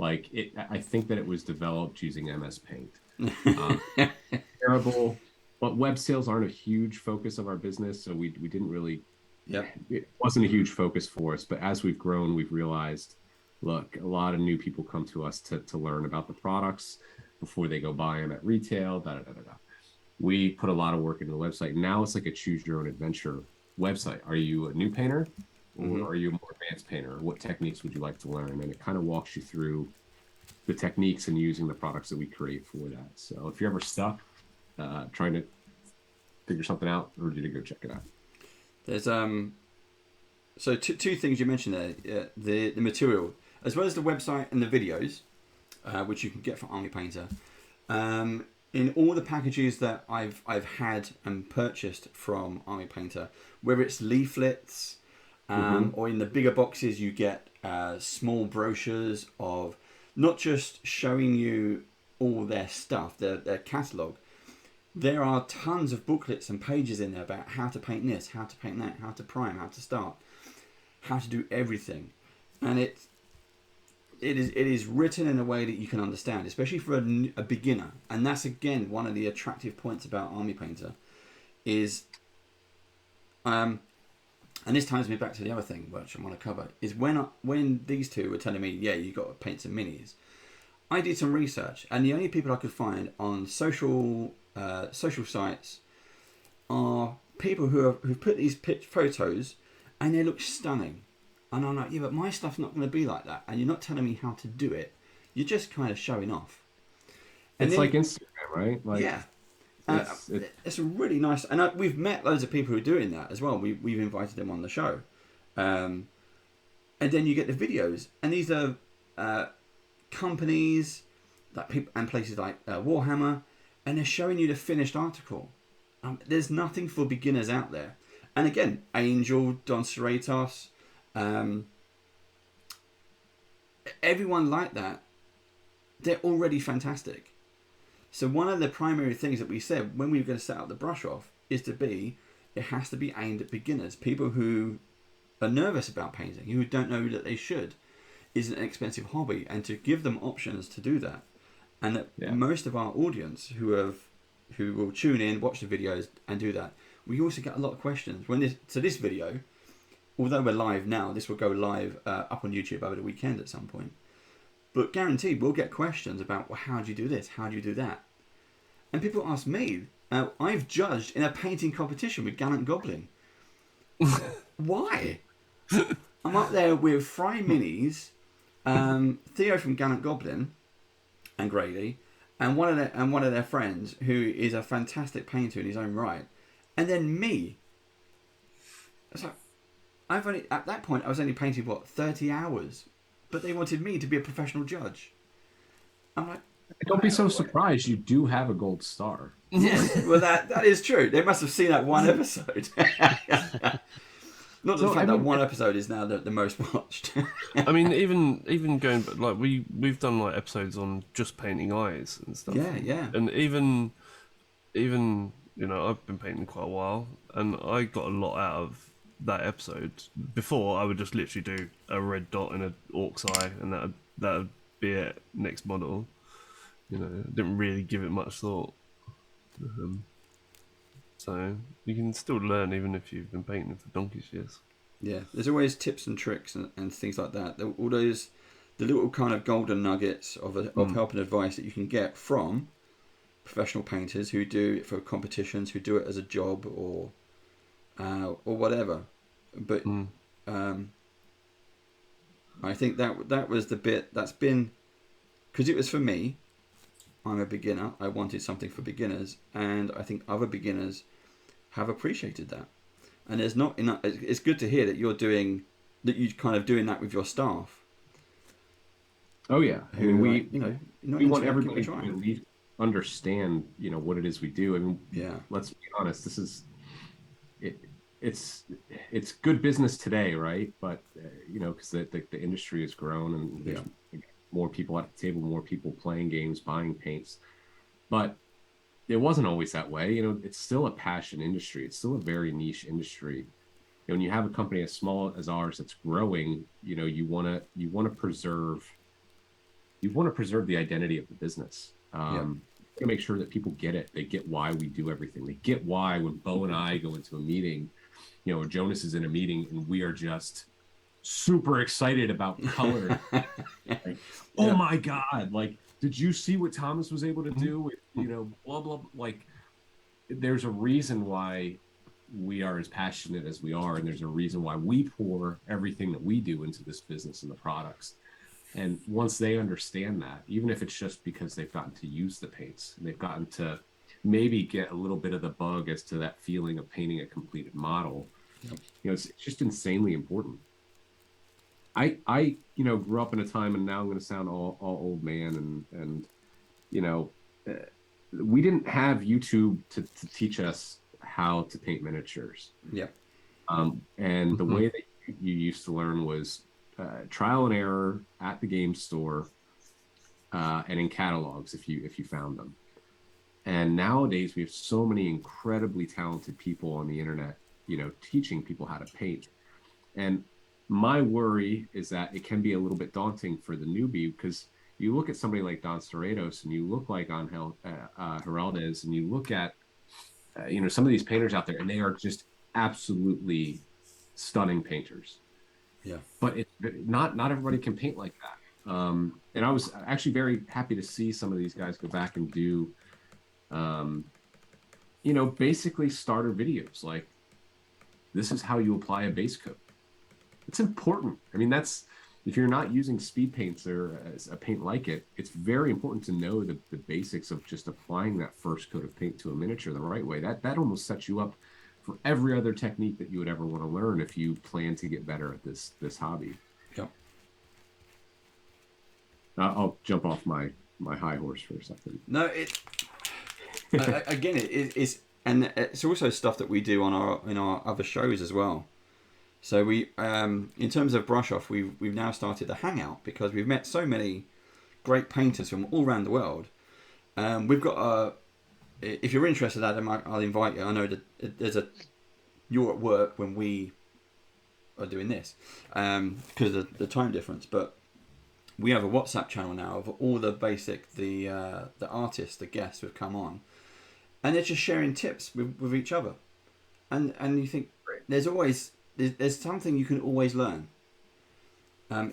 I think that it was developed using MS Paint. Terrible. But web sales aren't a huge focus of our business, so we didn't really. Yeah. It wasn't a huge focus for us, but as we've grown, we've realized, look, a lot of new people come to us to learn about the products before they go buy them at retail. We put a lot of work into the website. Now it's like a choose your own adventure website. Are you a new painter or are you a more advanced painter? What techniques would you like to learn? And it kind of walks you through the techniques and using the products that we create for that. So if you're ever stuck trying to figure something out, I urge you to go check it out. There's so two things you mentioned there, the material as well as the website and the videos, which you can get from Army Painter. In all the packages that I've had and purchased from Army Painter, whether it's leaflets or in the bigger boxes, you get small brochures of not just showing you all their stuff, their catalogue. There are tons of booklets and pages in there about how to paint this, how to paint that, how to prime, how to start, how to do everything. And it is written in a way that you can understand, especially for a beginner. And that's, again, one of the attractive points about Army Painter is, and this ties me back to the other thing, which I want to cover, is when these two were telling me, yeah, you got to paint some minis, I did some research, and the only people I could find on social sites are people who've put these photos, and they look stunning. And I'm like, yeah, but my stuff's not going to be like that. And you're not telling me how to do it. You're just kind of showing off. And it's like Instagram, right? Yeah. It's a really nice... And we've met loads of people who are doing that as well. We've invited them on the show. And then you get the videos. And these are companies and places like Warhammer. And they're showing you the finished article. There's nothing for beginners out there. And again, Angel, Don Cerritos... everyone like that, they're already fantastic. So one of the primary things that we said when we were going to set up the brush off is it has to be aimed at beginners, people who are nervous about painting, who don't know that they should. Is an expensive hobby, and to give them options to do that. And that most of our audience who will tune in, watch the videos and do that, we also get a lot of questions. This video, although we're live now, this will go live up on YouTube over the weekend at some point. But guaranteed, we'll get questions about, well, how do you do this? How do you do that? And people ask me, I've judged in a painting competition with Gallant Goblin. Why? I'm up there with Fry Minis, Theo from Gallant Goblin, and Grady, and one of their friends who is a fantastic painter in his own right, and then me. It's like, at that point I was only painting 30 hours, but they wanted me to be a professional judge. I'm like, Don't be so surprised. You do have a gold star. Yes, well, that is true. They must have seen that one episode. Not the fact that one episode is now the most watched. I mean, even going like we've done like episodes on just painting eyes and stuff. Yeah. And even I've been painting quite a while, and I got a lot out of that episode. Before, I would just literally do a red dot in an orc's eye, and that'd be it. Next model. Didn't really give it much thought. So you can still learn even if you've been painting for donkey's years. Yeah, there's always tips and tricks and things like that. All those, the little kind of golden nuggets of help and advice that you can get from professional painters who do it for competitions, who do it as a job or whatever. But I think that was the bit that's been, because it was for me. I'm a beginner. I wanted something for beginners, and I think other beginners have appreciated that. And there's not enough. It's good to hear that you're doing that with your staff. Oh yeah, I mean, we want everybody to at least understand what it is we do. I mean, yeah. Let's be honest. This is it. It's good business today, right? But because the industry has grown and there's more people at the table, more people playing games, buying paints. But it wasn't always that way. It's still a passion industry. It's still a very niche industry. When you have a company as small as ours that's growing, you want to preserve the identity of the business. To make sure that people get it. They get why we do everything. They get why when Bo and I go into a meeting, or Jonas is in a meeting and we are just super excited about color. Oh my God, like, did you see what Thomas was able to do with, blah, blah, like, there's a reason why we are as passionate as we are, and there's a reason why we pour everything that we do into this business and the products. And once they understand that, even if it's just because they've gotten to use the paints, and they've gotten to maybe get a little bit of the bug as to that feeling of painting a completed model, it's just insanely important. I grew up in a time, and now I'm going to sound all old man, and we didn't have YouTube to teach us how to paint miniatures. Yeah. And the way that you used to learn was trial and error at the game store, and in catalogs if you found them. And nowadays we have so many incredibly talented people on the internet, teaching people how to paint. And my worry is that it can be a little bit daunting for the newbie, because you look at somebody like Don Cerratos, and you look like Angel Heraldez, and you look at some of these painters out there, and they are just absolutely stunning painters. Yeah. But not everybody can paint like that. And I was actually very happy to see some of these guys go back and do, basically starter videos. Like, this is how you apply a base coat. It's important. I mean, if you're not using speed paints or a paint like it, it's very important to know the basics of just applying that first coat of paint to a miniature the right way. That almost sets you up for every other technique that you would ever want to learn if you plan to get better at this hobby. Yep. I'll jump off my high horse for a second. No, again, it's also stuff that we do in our other shows as well. So we, in terms of brush off, we've now started the hangout, because we've met so many great painters from all around the world. We've got if you're interested, Adam, I'll invite you. I know that you're at work when we are doing this, because of the time difference. But we have a WhatsApp channel now of all the artists, the guests who've come on, and they're just sharing tips with each other. And you think there's something you can always learn.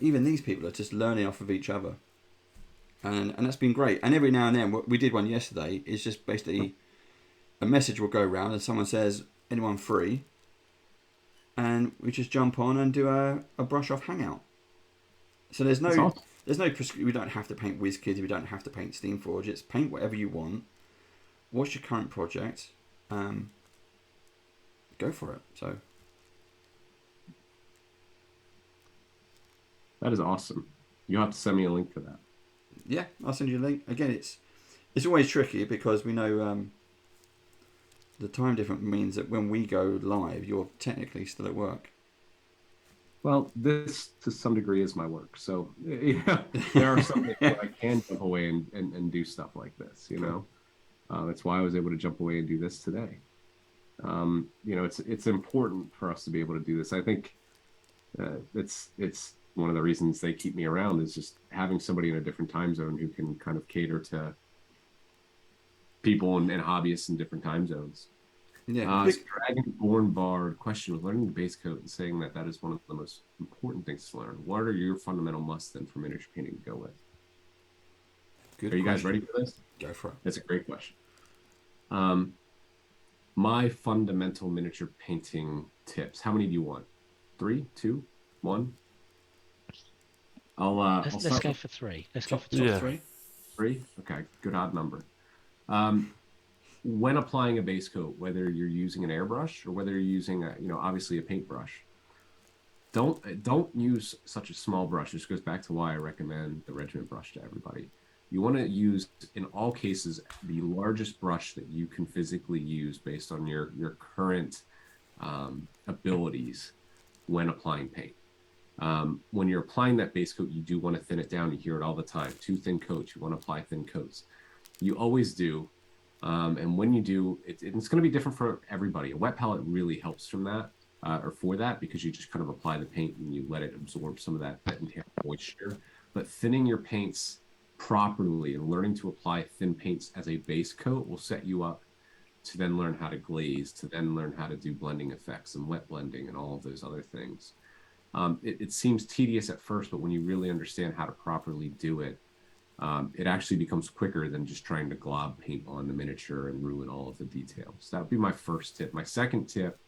Even these people are just learning off of each other. And that's been great. And every now and then, we did one yesterday, is just basically a message will go around and someone says, anyone free? And we just jump on and do a brush off hangout. So there's no we don't have to paint WizKids, we don't have to paint Steamforge. It's paint whatever you want. What's your current project? Go for it. So that is awesome. You'll have to send me a link for that. Yeah, I'll send you a link. Again, it's always tricky because we know the time difference means that when we go live, you're technically still at work. Well, this to some degree is my work. So, there are some days where I can jump away and do stuff like this, Cool. That's why I was able to jump away and do this today. It's important for us to be able to do this. I think it's one of the reasons they keep me around is just having somebody in a different time zone who can kind of cater to people and hobbyists in different time zones. Yeah. Dragonborn Bard question was learning the base coat and saying that is one of the most important things to learn. What are your fundamental musts then for miniature painting to go with? Good. Are you guys ready for this? Go for it. That's a great question. My fundamental miniature painting tips. How many do you want? 3, 2, 1? Let's go for 3. Let's go for Yeah. 3. 3? Okay, good odd number. When applying a base coat, whether you're using an airbrush or whether you're using obviously a paintbrush, don't use such a small brush. This goes back to why I recommend the regiment brush to everybody. You want to use, in all cases, the largest brush that you can physically use based on your current abilities when applying paint. When you're applying that base coat, you do want to thin it down. You hear it all the time. Too thin coats. You want to apply thin coats. You always do. And when you do, it's going to be different for everybody. A wet palette really helps from that, or for that, because you just kind of apply the paint and you let it absorb some of that inherent moisture. But thinning your paints properly and learning to apply thin paints as a base coat will set you up to then learn how to glaze, to then learn how to do blending effects and wet blending and all of those other things. It seems tedious at first, but when you really understand how to properly do it, it actually becomes quicker than just trying to glob paint on the miniature and ruin all of the details. That would be my first tip. My second tip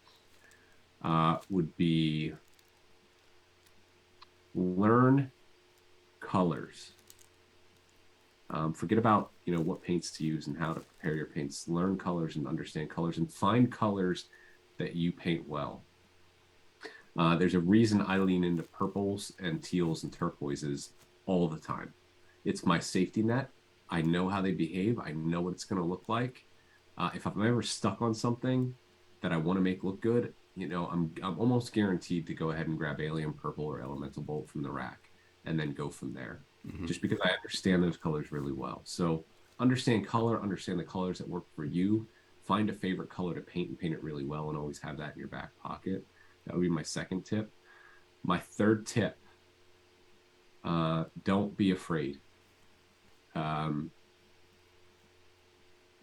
would be learn colors. Forget about what paints to use and how to prepare your paints. Learn colors and understand colors and find colors that you paint well. There's a reason I lean into purples and teals and turquoises all the time. It's my safety net. I know how they behave. I know what it's going to look like. If I'm ever stuck on something that I want to make look good, I'm almost guaranteed to go ahead and grab Alien Purple or Elemental Bolt from the rack and then go from there. Mm-hmm. Just because I understand those colors really well. So understand color, understand the colors that work for you. Find a favorite color to paint and paint it really well and always have that in your back pocket. That would be my second tip. My third tip, don't be afraid.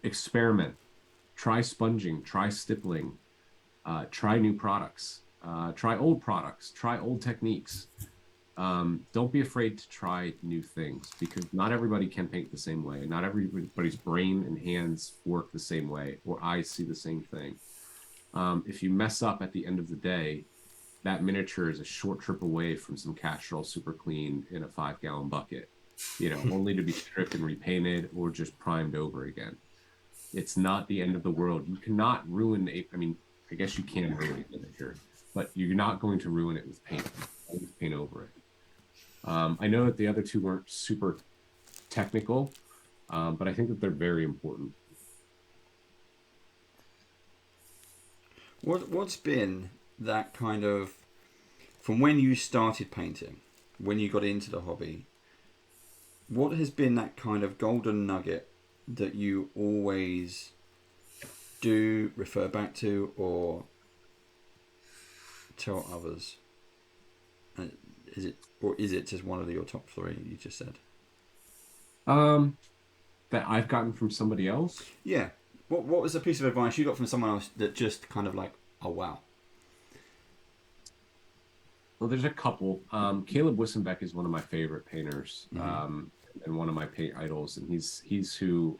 Experiment. Try sponging, try stippling, try new products, try old products, try old techniques. Don't be afraid to try new things because not everybody can paint the same way. Not everybody's brain and hands work the same way or eyes see the same thing. If you mess up at the end of the day, that miniature is a short trip away from some Castrol Super Clean in a 5-gallon bucket, only to be stripped and repainted or just primed over again. It's not the end of the world. You cannot ruin I guess you can ruin a miniature, but you're not going to ruin it with paint. Always paint over it. I know that the other two weren't super technical, but I think that they're very important. What's been that kind of, from when you started painting, when you got into the hobby, what has been that kind of golden nugget that you always do refer back to or tell others? Is it just one of your top 3 you just said? That I've gotten from somebody else? Yeah. What was a piece of advice you got from someone else that just kind of like, oh wow? Well, there's a couple. Caleb Wissenbeck is one of my favorite painters, and one of my paint idols, and he's who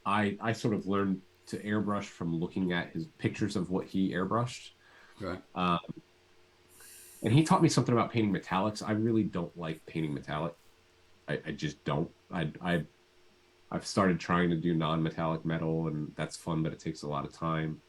I sort of learned to airbrush from looking at his pictures of what he airbrushed. Right. And he taught me something about painting metallics. I really don't like painting metallic. I just don't. I've started trying to do non-metallic metal, and that's fun, but it takes a lot of time.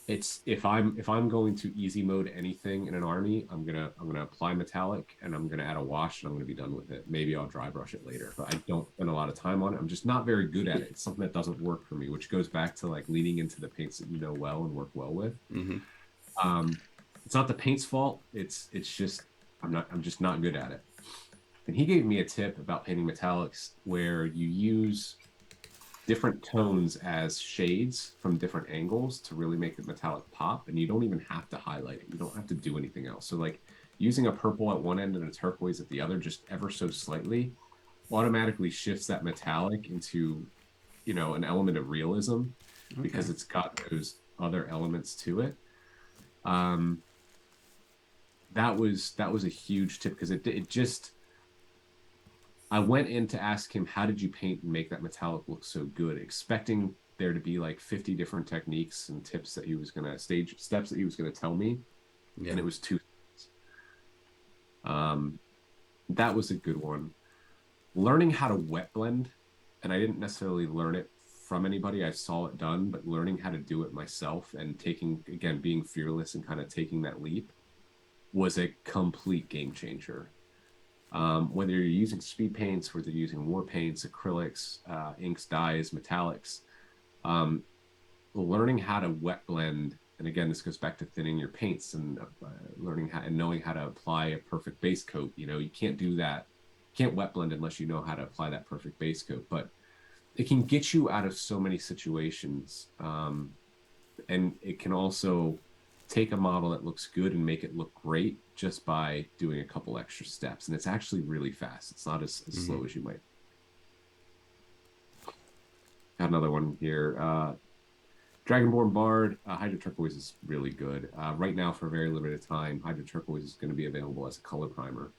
it's if I'm going to easy mode anything in an army, I'm gonna apply metallic and I'm gonna add a wash and I'm gonna be done with it. Maybe I'll dry brush it later, but I don't spend a lot of time on it. I'm just not very good at it. It's something that doesn't work for me, which goes back to like leaning into the paints that you know well and work well with. It's not the paint's fault. It's just I'm just not good at it. And he gave me a tip about painting metallics where you use different tones as shades from different angles to really make the metallic pop, and you don't even have to highlight it. You don't have to do anything else. So like using a purple at one end and a turquoise at the other, just ever so slightly, automatically shifts that metallic into, you know, an element of realism because it's got those other elements to it. That was a huge tip because it just, I went in to ask him, how did you paint and make that metallic look so good, expecting there to be like 50 different techniques and tips that he was going to steps that he was going to tell me. Yeah. And it was 2 things. That was a good one. Learning how to wet blend, and I didn't necessarily learn it from anybody. I saw it done, but learning how to do it myself and taking, again, being fearless and kind of taking that leap was a complete game changer. Whether you're using speed paints, whether you're using war paints, acrylics, inks, dyes, metallics, learning how to wet blend, and again, this goes back to thinning your paints and learning how and knowing how to apply a perfect base coat. You know, you can't do that. You can't wet blend unless you know how to apply that perfect base coat, but it can get you out of so many situations. And it can also take a model that looks good and make it look great just by doing a couple extra steps. And it's actually really fast. It's not as slow as you might. Got another one here. Dragonborn Bard, Hydro Turquoise is really good. Right now, for a very limited time, Hydro Turquoise is going to be available as a color primer.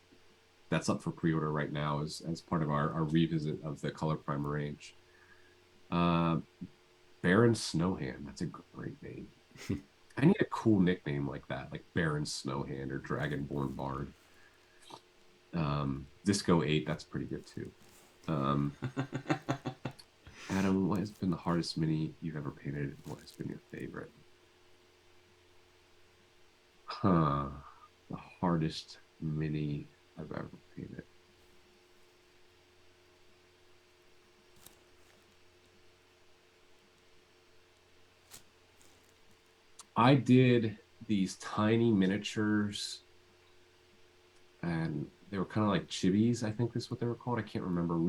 That's up for pre-order right now as part of our revisit of the color primer range. Baron Snowhand, that's a great name. I need a cool nickname like that, like Baron Snowhand or Dragonborn Bard. Disco 8, that's pretty good too. Adam, what has been the hardest mini you've ever painted? What has been your favorite? The hardest mini I've ever painted. I did these tiny miniatures, and they were kind of like chibis, I think is what they were called. I can't remember.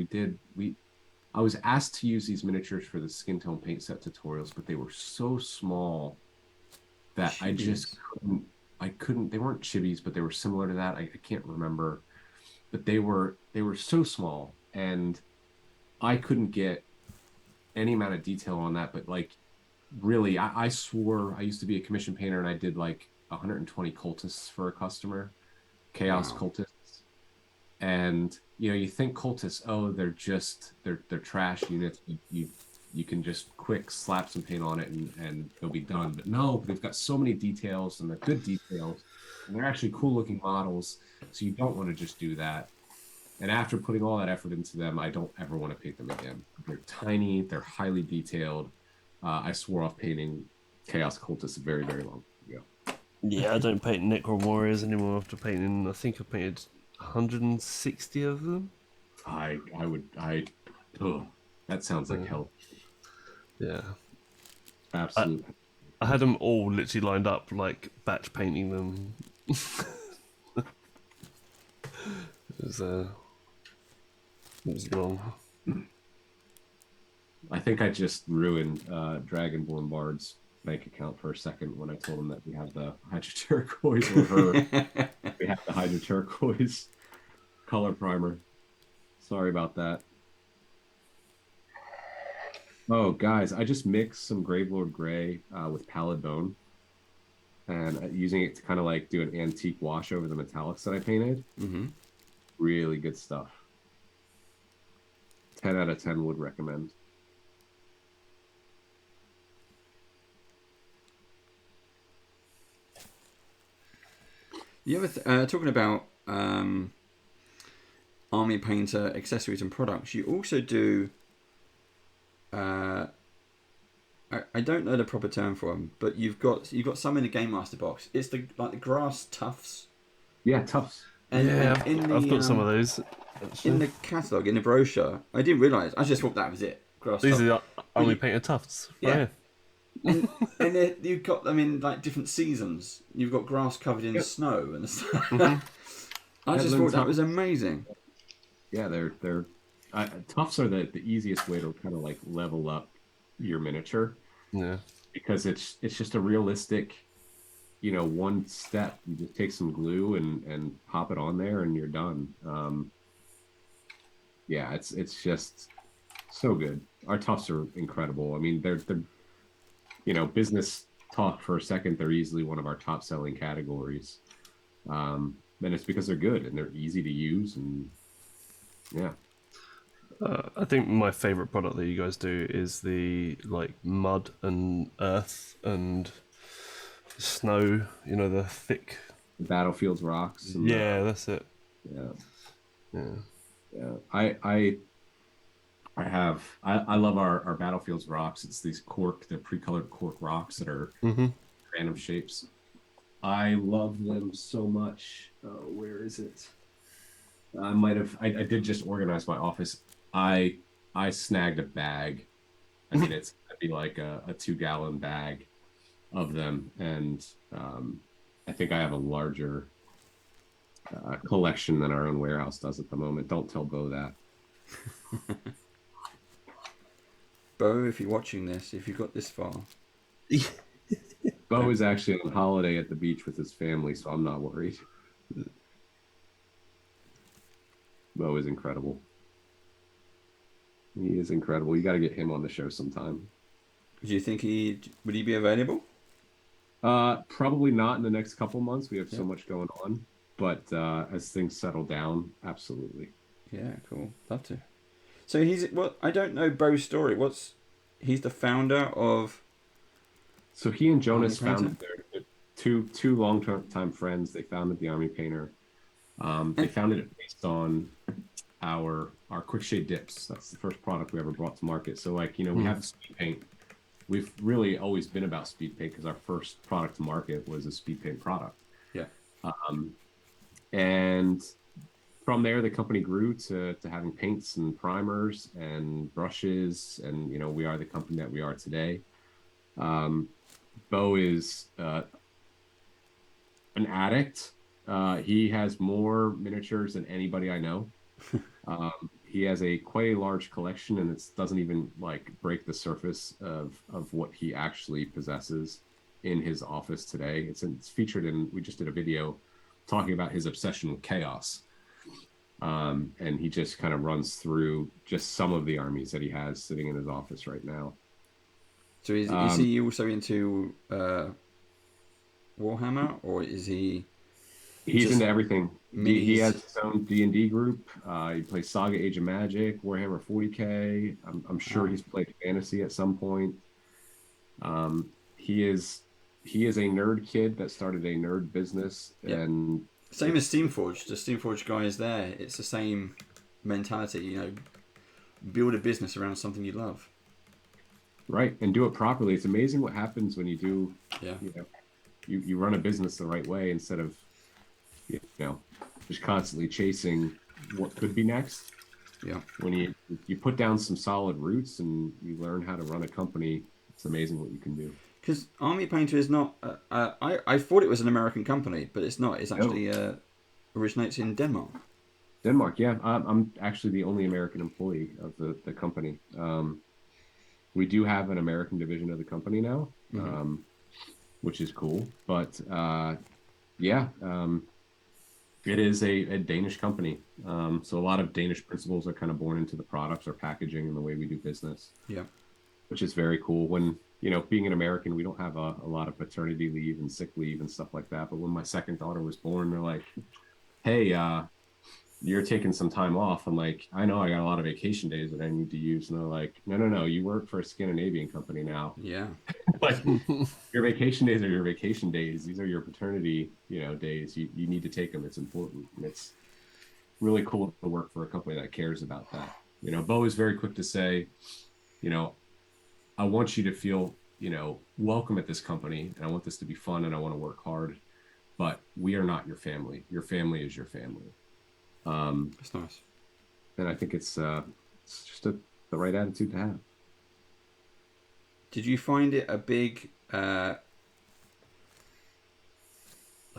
I was asked to use these miniatures for the skin tone paint set tutorials, but they were so small that chibis. I couldn't, they weren't chibis, but they were similar to that. I can't remember, but they were so small, and I couldn't get any amount of detail on that, but like, really, I swore I used to be a commission painter and I did like 120 cultists for a customer, chaos cultists. And you know, you think cultists, oh, they're trash units. You can just quick slap some paint on it and they'll be done. But no, they've got so many details and they're good details and they're actually cool looking models. So you don't want to just do that. And after putting all that effort into them, I don't ever want to paint them again. They're tiny, they're highly detailed. I swore off painting Chaos Cultists a very, very long time ago. Yeah, I don't paint Necro Warriors anymore after painting, I think I painted 160 of them. That sounds like hell. Yeah. Absolutely. I had them all literally lined up, like batch painting them. It was long. I think I just ruined Dragonborn Bard's bank account for a second when I told him that we have the Hydro Turquoise or her. We have the Hydro Turquoise color primer. Sorry about that. Oh, guys, I just mixed some Gravelord Gray with Pallid Bone and using it to kind of like do an antique wash over the metallics that I painted. Really good stuff. 10 out of 10 would recommend. You ever talking about army painter accessories and products? You also do. I I don't know the proper term for them, but you've got some in the Game Master box. It's the grass tufts. Yeah, Tufts. And Yeah, in the I've got some of those. in Actually. the catalogue, in the brochure, I didn't realise. I just thought that was it. Grass These tuft. are army you- painted tufts. Yeah. Right here. And you've got them in like different seasons. You've got grass covered in snow and stuff. I just thought that was amazing. Yeah, they're Tufts are the easiest way to kind of like level up your miniature Yeah. because it's just a realistic, one step. You just take some glue and pop it on there and you're done. Yeah, it's just so good. Our Tufts are incredible. I mean, they're business talk for a second. They're easily one of our top selling categories. And it's because they're good and they're easy to use and yeah. I think my favorite product that you guys do is the like mud and earth and snow. The thick. Battlefields rocks. And, Yeah, that's it. yeah. Yeah. Yeah. I love our Battlefields rocks. It's these the pre-colored cork rocks that are random shapes. I love them so much. Where is it? I did just organize my office. I snagged a bag. I mean, it's gonna be like a 2-gallon bag of them, and I think I have a larger collection than our own warehouse does at the moment. Don't tell Bo that. Bo, if you're watching this, if you got this far, Bo is actually on holiday at the beach with his family, so I'm not worried. Bo is incredible. He is incredible. You got to get him on the show sometime. do you think would he be available? Probably not in the next couple months. We have so much going on, but as things settle down, absolutely. Yeah, cool. Love to. So I don't know Bo's story. He's the founder of. So he and Jonas Army founded their two long-time friends. They founded the Army Painter. They founded it based on our quick shade dips. That's the first product we ever brought to market. So we have speed paint. We've really always been about speed paint because our first product to market was a speed paint product. Yeah. And from there, the company grew to having paints and primers and brushes, and we are the company that we are today. Bo is an addict. He has more miniatures than anybody I know. He has quite a large collection, and it doesn't even break the surface of what he actually possesses in his office today. It's featured we just did a video talking about his obsession with chaos. And he just kind of runs through just some of the armies that he has sitting in his office right now. So is he also into Warhammer, or is he? He's into everything. He has minis? his own D&D group. He plays Saga Age of Magic, Warhammer 40K. I'm sure he's played Fantasy at some point. He is a nerd kid that started a nerd business, and Same as Steamforged. The Steamforged guy is there. It's the same mentality. Build a business around something you love. right, and do it properly. It's amazing what happens when you do. Yeah. You run a business the right way instead of just constantly chasing what could be next. Yeah. When you put down some solid roots and you learn how to run a company, it's amazing what you can do. Because Army Painter is not. I thought it was an American company, but it's not. It's actually originates in Denmark. Denmark, yeah. I'm actually the only American employee of the company. We do have an American division of the company now, which is cool. But it is a Danish company. So a lot of Danish principles are kind of born into the products, our packaging, and the way we do business. Yeah. Which is very cool. When, being an American, we don't have a lot of paternity leave and sick leave and stuff like that. But when my second daughter was born, they're like, hey, you're taking some time off. I'm like, I know, I got a lot of vacation days that I need to use. And they're like, no, you work for a Scandinavian company now. Yeah. Like, your vacation days are your vacation days. These are your paternity, days. You need to take them. It's important. And it's really cool to work for a company that cares about that. Bo is very quick to say, I want you to feel welcome at this company, and I want this to be fun, and I want to work hard, but we are not your family. Your family is your family. That's nice. And I think it's just the right attitude to have. Did you find it a big, like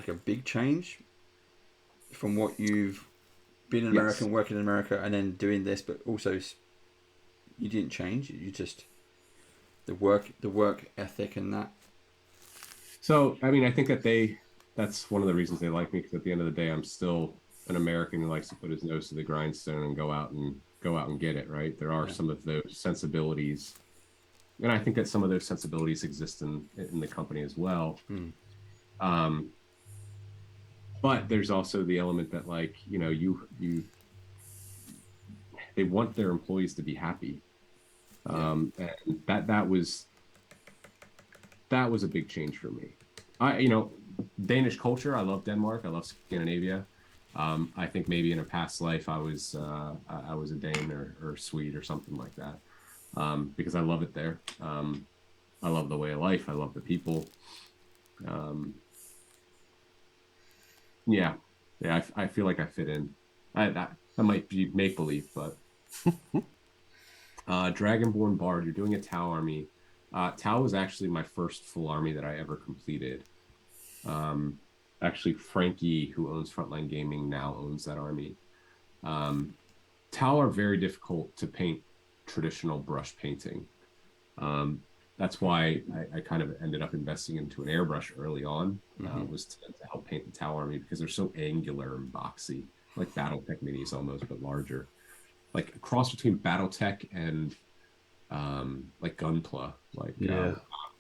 a big change from what you've been in America and working in America and then doing this, but also you didn't change? You just the work ethic and that. So, I mean, I think that's one of the reasons they like me, because at the end of the day, I'm still an American who likes to put his nose to the grindstone and go out and get it, right? There are some of those sensibilities, and I think that some of those sensibilities exist in the company as well. But there's also the element that, like, they want their employees to be happy. And that was a big change for me. Danish culture, I love Denmark, I love Scandinavia. I think maybe in a past life I was a Dane or Swede or something like that, because I love it there. I love the way of life. I love the people. I feel like I fit in. That might be make believe, but Dragonborn Bard, you're doing a Tau army. Tau was actually my first full army that I ever completed. Actually, Frankie, who owns Frontline Gaming, now owns that army. Tau are very difficult to paint traditional brush painting. That's why I kind of ended up investing into an airbrush early on, was to help paint the Tau army, because they're so angular and boxy, like Battletech minis almost, but larger. Like a cross between Battletech and like Gunpla, like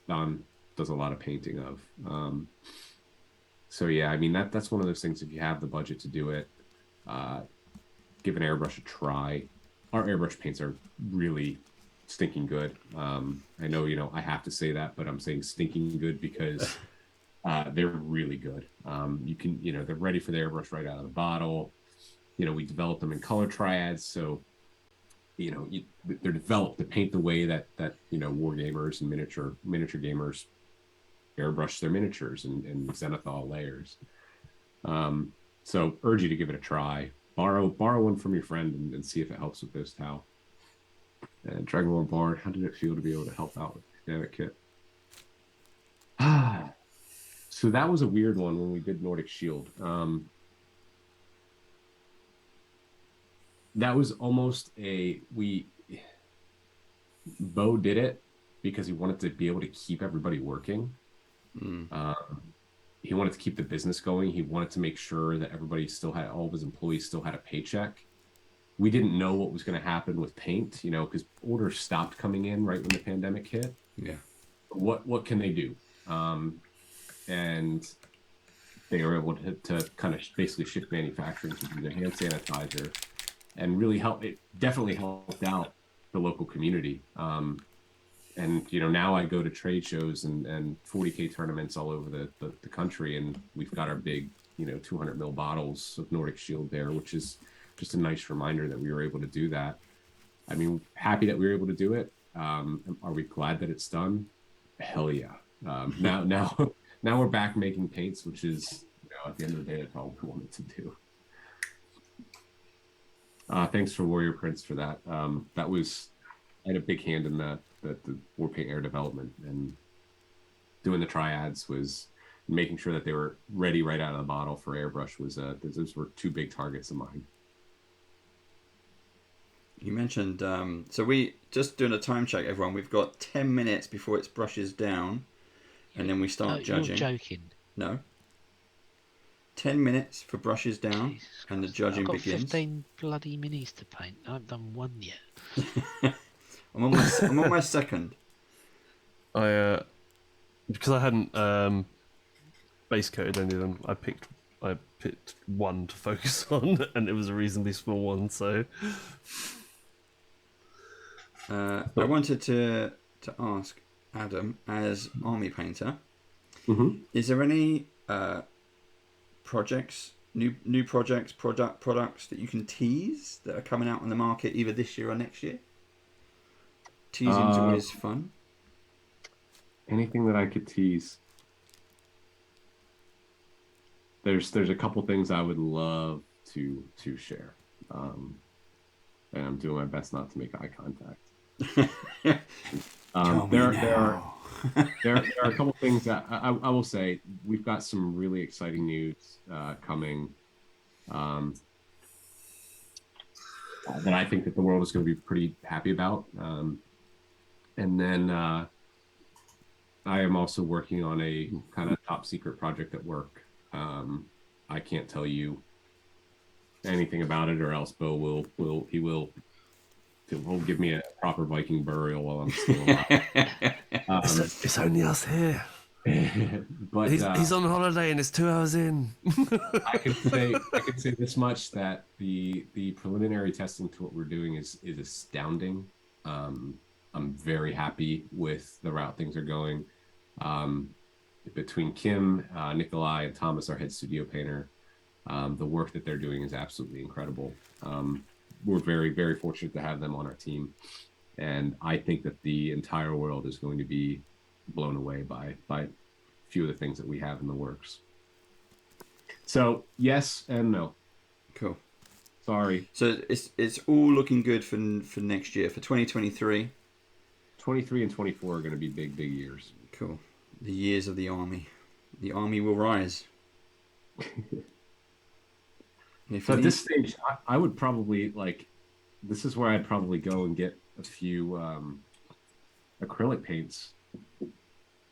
Don does a lot of painting of. So yeah, I mean, that's one of those things. If you have the budget to do it, give an airbrush a try. Our airbrush paints are really stinking good. I know, I have to say that, but I'm saying stinking good because they're really good. You can, they're ready for the airbrush right out of the bottle. We develop them in color triads, so they're developed to paint the way that war gamers and miniature gamers airbrush their miniatures and zenithal layers. So urge you to give it a try. Borrow one from your friend and see if it helps with those Tau. And Dragonborn Bard, how did it feel to be able to help out with the dynamic kit? So that was a weird one when we did Nordic Shield. That was almost Bo did it because he wanted to be able to keep everybody working. He wanted to keep the business going. He wanted to make sure that all of his employees still had a paycheck. We didn't know what was going to happen with paint, because orders stopped coming in right when the pandemic hit. Yeah. What can they do? And they were able to kind of basically shift manufacturing to do the hand sanitizer, and really it definitely helped out the local community. And now I go to trade shows and 40K tournaments all over the country, and we've got our big 200 ml bottles of Nordic Shield there, which is just a nice reminder that we were able to do that. I mean, happy that we were able to do it. Are we glad that it's done? Hell yeah. Now we're back making paints, which is, at the end of the day, that's all we wanted to do. Thanks for Warrior Prince for that. I had a big hand in the war paint air development, and doing the triads was making sure that they were ready right out of the bottle for airbrush. Those were two big targets of mine. You mentioned, so we just doing a time check, everyone. We've got 10 minutes before it brushes down, and then we start judging. You're joking. No. 10 minutes for brushes down, Jesus and the Christ. judging I've got begins. 15 bloody minis to paint. I haven't done one yet. I'm on my second. Because I hadn't base coated any of them, I picked one to focus on, and it was a reasonably small one. So I wanted to ask Adam, as army painter, is there any projects, new projects, products that you can tease that are coming out on the market either this year or next year? Teasing's always fun. Anything that I could tease. There's a couple things I would love to share. And I'm doing my best not to make eye contact. There are a couple things that I will say. We've got some really exciting news coming that I think that the world is going to be pretty happy about. And then I am also working on a kind of top secret project at work. I can't tell you anything about it, or else Bo will give me a proper Viking burial while I'm still alive. It's only us here. But he's on holiday and it's 2 hours in. I can say this much, that the preliminary testing to what we're doing is astounding. I'm very happy with the route things are going. Between Kim, Nikolai, and Thomas, our head studio painter, the work that they're doing is absolutely incredible. We're very, very fortunate to have them on our team, and I think that the entire world is going to be blown away by a few of the things that we have in the works. So yes and no. Cool. Sorry. So it's all looking good for next year, for 2023. 23 and 24 are going to be big years. Cool. The years of the army. The army will rise. So at this stage, I would probably this is where I'd probably go and get a few acrylic paints,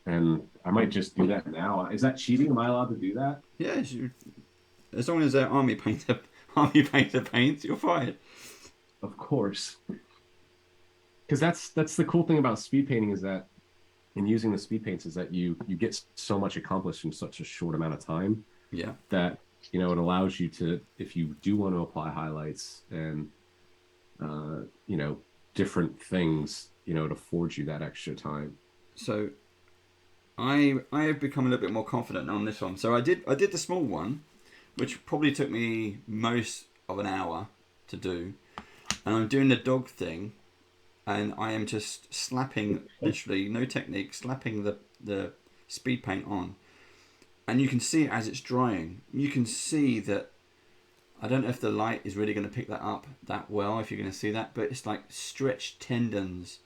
and I might just do that now. Is that cheating? Am I allowed to do that? Yeah, as long as they're army painter paints, you're fine. Of course, because that's the cool thing about speed painting, is that in using the speed paints is that you get so much accomplished in such a short amount of time. Yeah. That it allows you to, if you do want to apply highlights and different things, to forge you that extra time. So I have become a little bit more confident on this one. So I did the small one, which probably took me most of an hour to do, and I'm doing the dog thing, and I am just slapping, literally no technique, slapping the speed paint on. And you can see it as it's drying. You can see that, I don't know if the light is really going to pick that up that well, if you're going to see that, but it's like stretched tendons,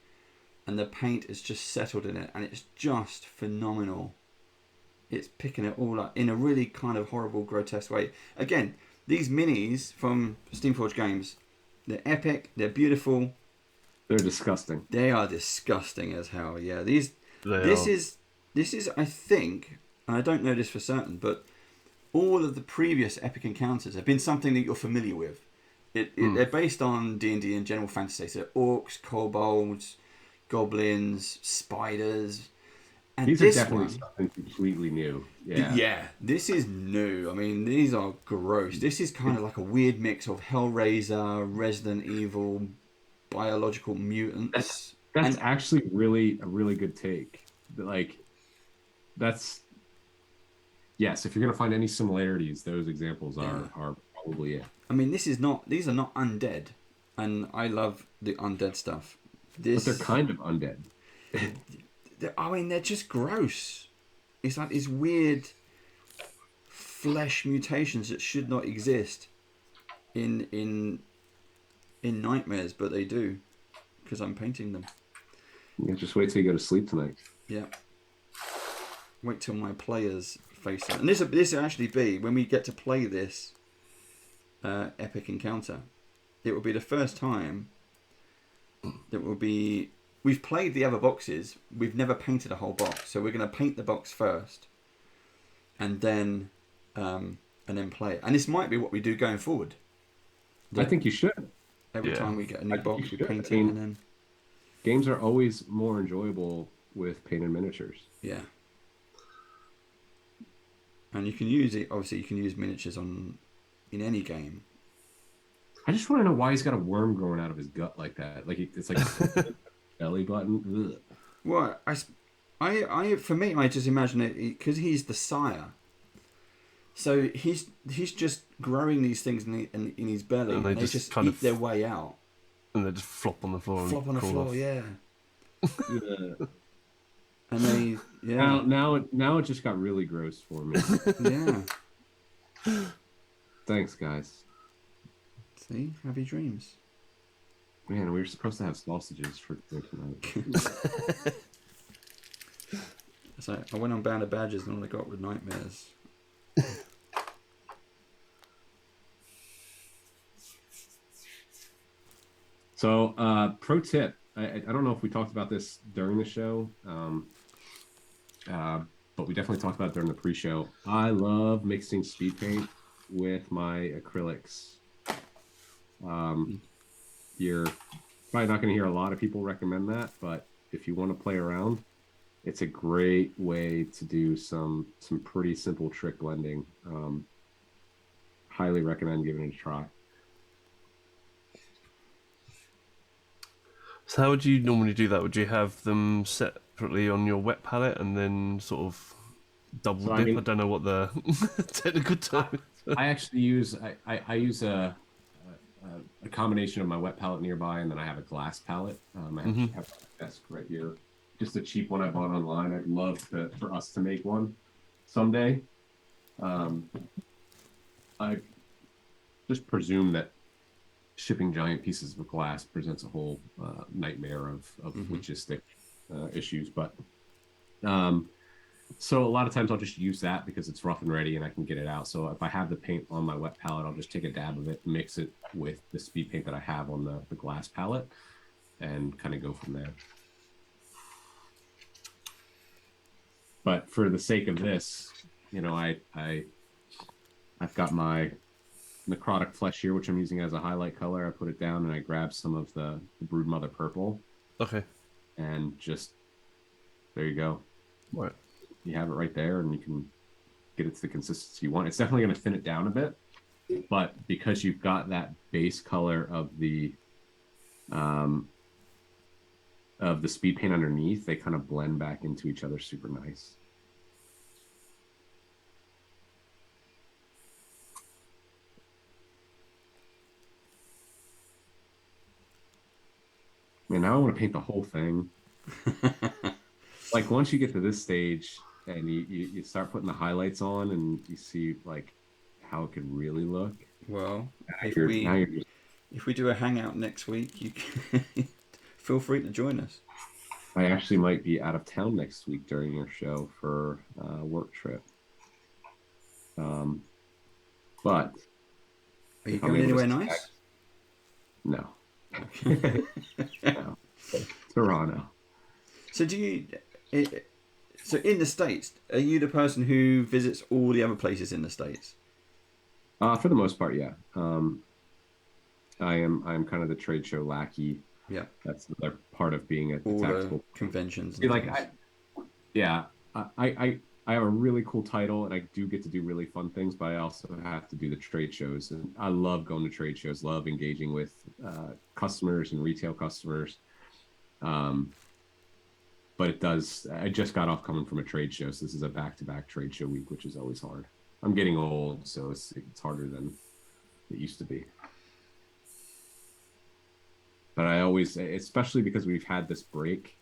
and the paint is just settled in it, and it's just phenomenal. It's picking it all up in a really kind of horrible, grotesque way. Again, these minis from Steamforged Games, they're epic, they're beautiful. They're disgusting. They are disgusting as hell, yeah. This is, I think, and I don't know this for certain, but all of the previous epic encounters have been something that you're familiar with. They're based on D&D and general fantasy. So orcs, kobolds, goblins, spiders. And these are definitely something completely new. Yeah. Yeah, this is new. I mean, these are gross. This is kind of like a weird mix of Hellraiser, Resident Evil, biological mutants. That's actually a really good take. Yes, if you're going to find any similarities, those examples are probably it. I mean, these are not undead, and I love the undead stuff. But they're kind of undead. They're just gross. It's like these weird flesh mutations that should not exist in nightmares, but they do, because I'm painting them. Yeah, just wait till you go to sleep tonight. Yeah. Wait till my players face it. And this will actually be, when we get to play this epic encounter, it will be the first time that will be... We've played the other boxes. We've never painted a whole box. So we're going to paint the box first. And then play it. And this might be what we do going forward. I think you should. Every time we get a new box, we paint it, and then... Games are always more enjoyable with painted miniatures. Yeah. And you can use it, obviously you can use miniatures in any game. I just want to know why he's got a worm growing out of his gut like that. Like it's like a belly button. Ugh. Well, for me, I just imagine it because he's the sire. So he's just growing these things in his belly, and they just kind of eat their way out. And they just flop on the floor. Flop on the floor, yeah. And they, yeah, Now it just got really gross for me. yeah. Thanks, guys. See, happy dreams. Man, we were supposed to have sausages for dinner tonight. So I went on Band of Badgers and all I got were nightmares. So, pro tip. I don't know if we talked about this during the show, but we definitely talked about it during the pre-show. I love mixing speed paint with my acrylics. You're probably not going to hear a lot of people recommend that, but if you want to play around, it's a great way to do some pretty simple trick blending. Highly recommend giving it a try. So how would you normally do that? Would you have them separately on your wet palette and then sort of double dip? I don't know what the technical term is. I actually use I use a combination of my wet palette nearby, and then I have a glass palette. I actually have a desk right here, just a cheap one I bought online. I'd love for us to make one someday. I just presume that shipping giant pieces of glass presents a whole nightmare of logistic issues, but so a lot of times I'll just use that because it's rough and ready and I can get it out. So if I have the paint on my wet palette, I'll just take a dab of it, mix it with the speed paint that I have on the glass palette, and kind of go from there. But for the sake of this, I've got my necrotic flesh here, which I'm using as a highlight color. I put it down and I grab some of the Broodmother purple. Okay. And just, there you go. Right. You have it right there, and you can get it to the consistency you want. It's definitely going to thin it down a bit, but because you've got that base color of the speed paint underneath, they kind of blend back into each other super nice. Man, now I want to paint the whole thing. Like once you get to this stage and you start putting the highlights on and you see like how it could really look. Well, if we do a hangout next week, you can feel free to join us. I actually might be out of town next week during your show for a work trip. But are you going anywhere nice? No. No. Toronto. So so in the States, are you the person who visits all the other places in the States? For the most part, yeah. I'm kind of the trade show lackey. Yeah. That's another part of being at the all tactical the conventions. See, like I have a really cool title and I do get to do really fun things, but I also have to do the trade shows, and I love going to trade shows, love engaging with customers and retail customers. But I just got off coming from a trade show, so this is a back-to-back trade show week, which is always hard. I'm getting old, so it's harder than it used to be. But I always, especially because we've had this break,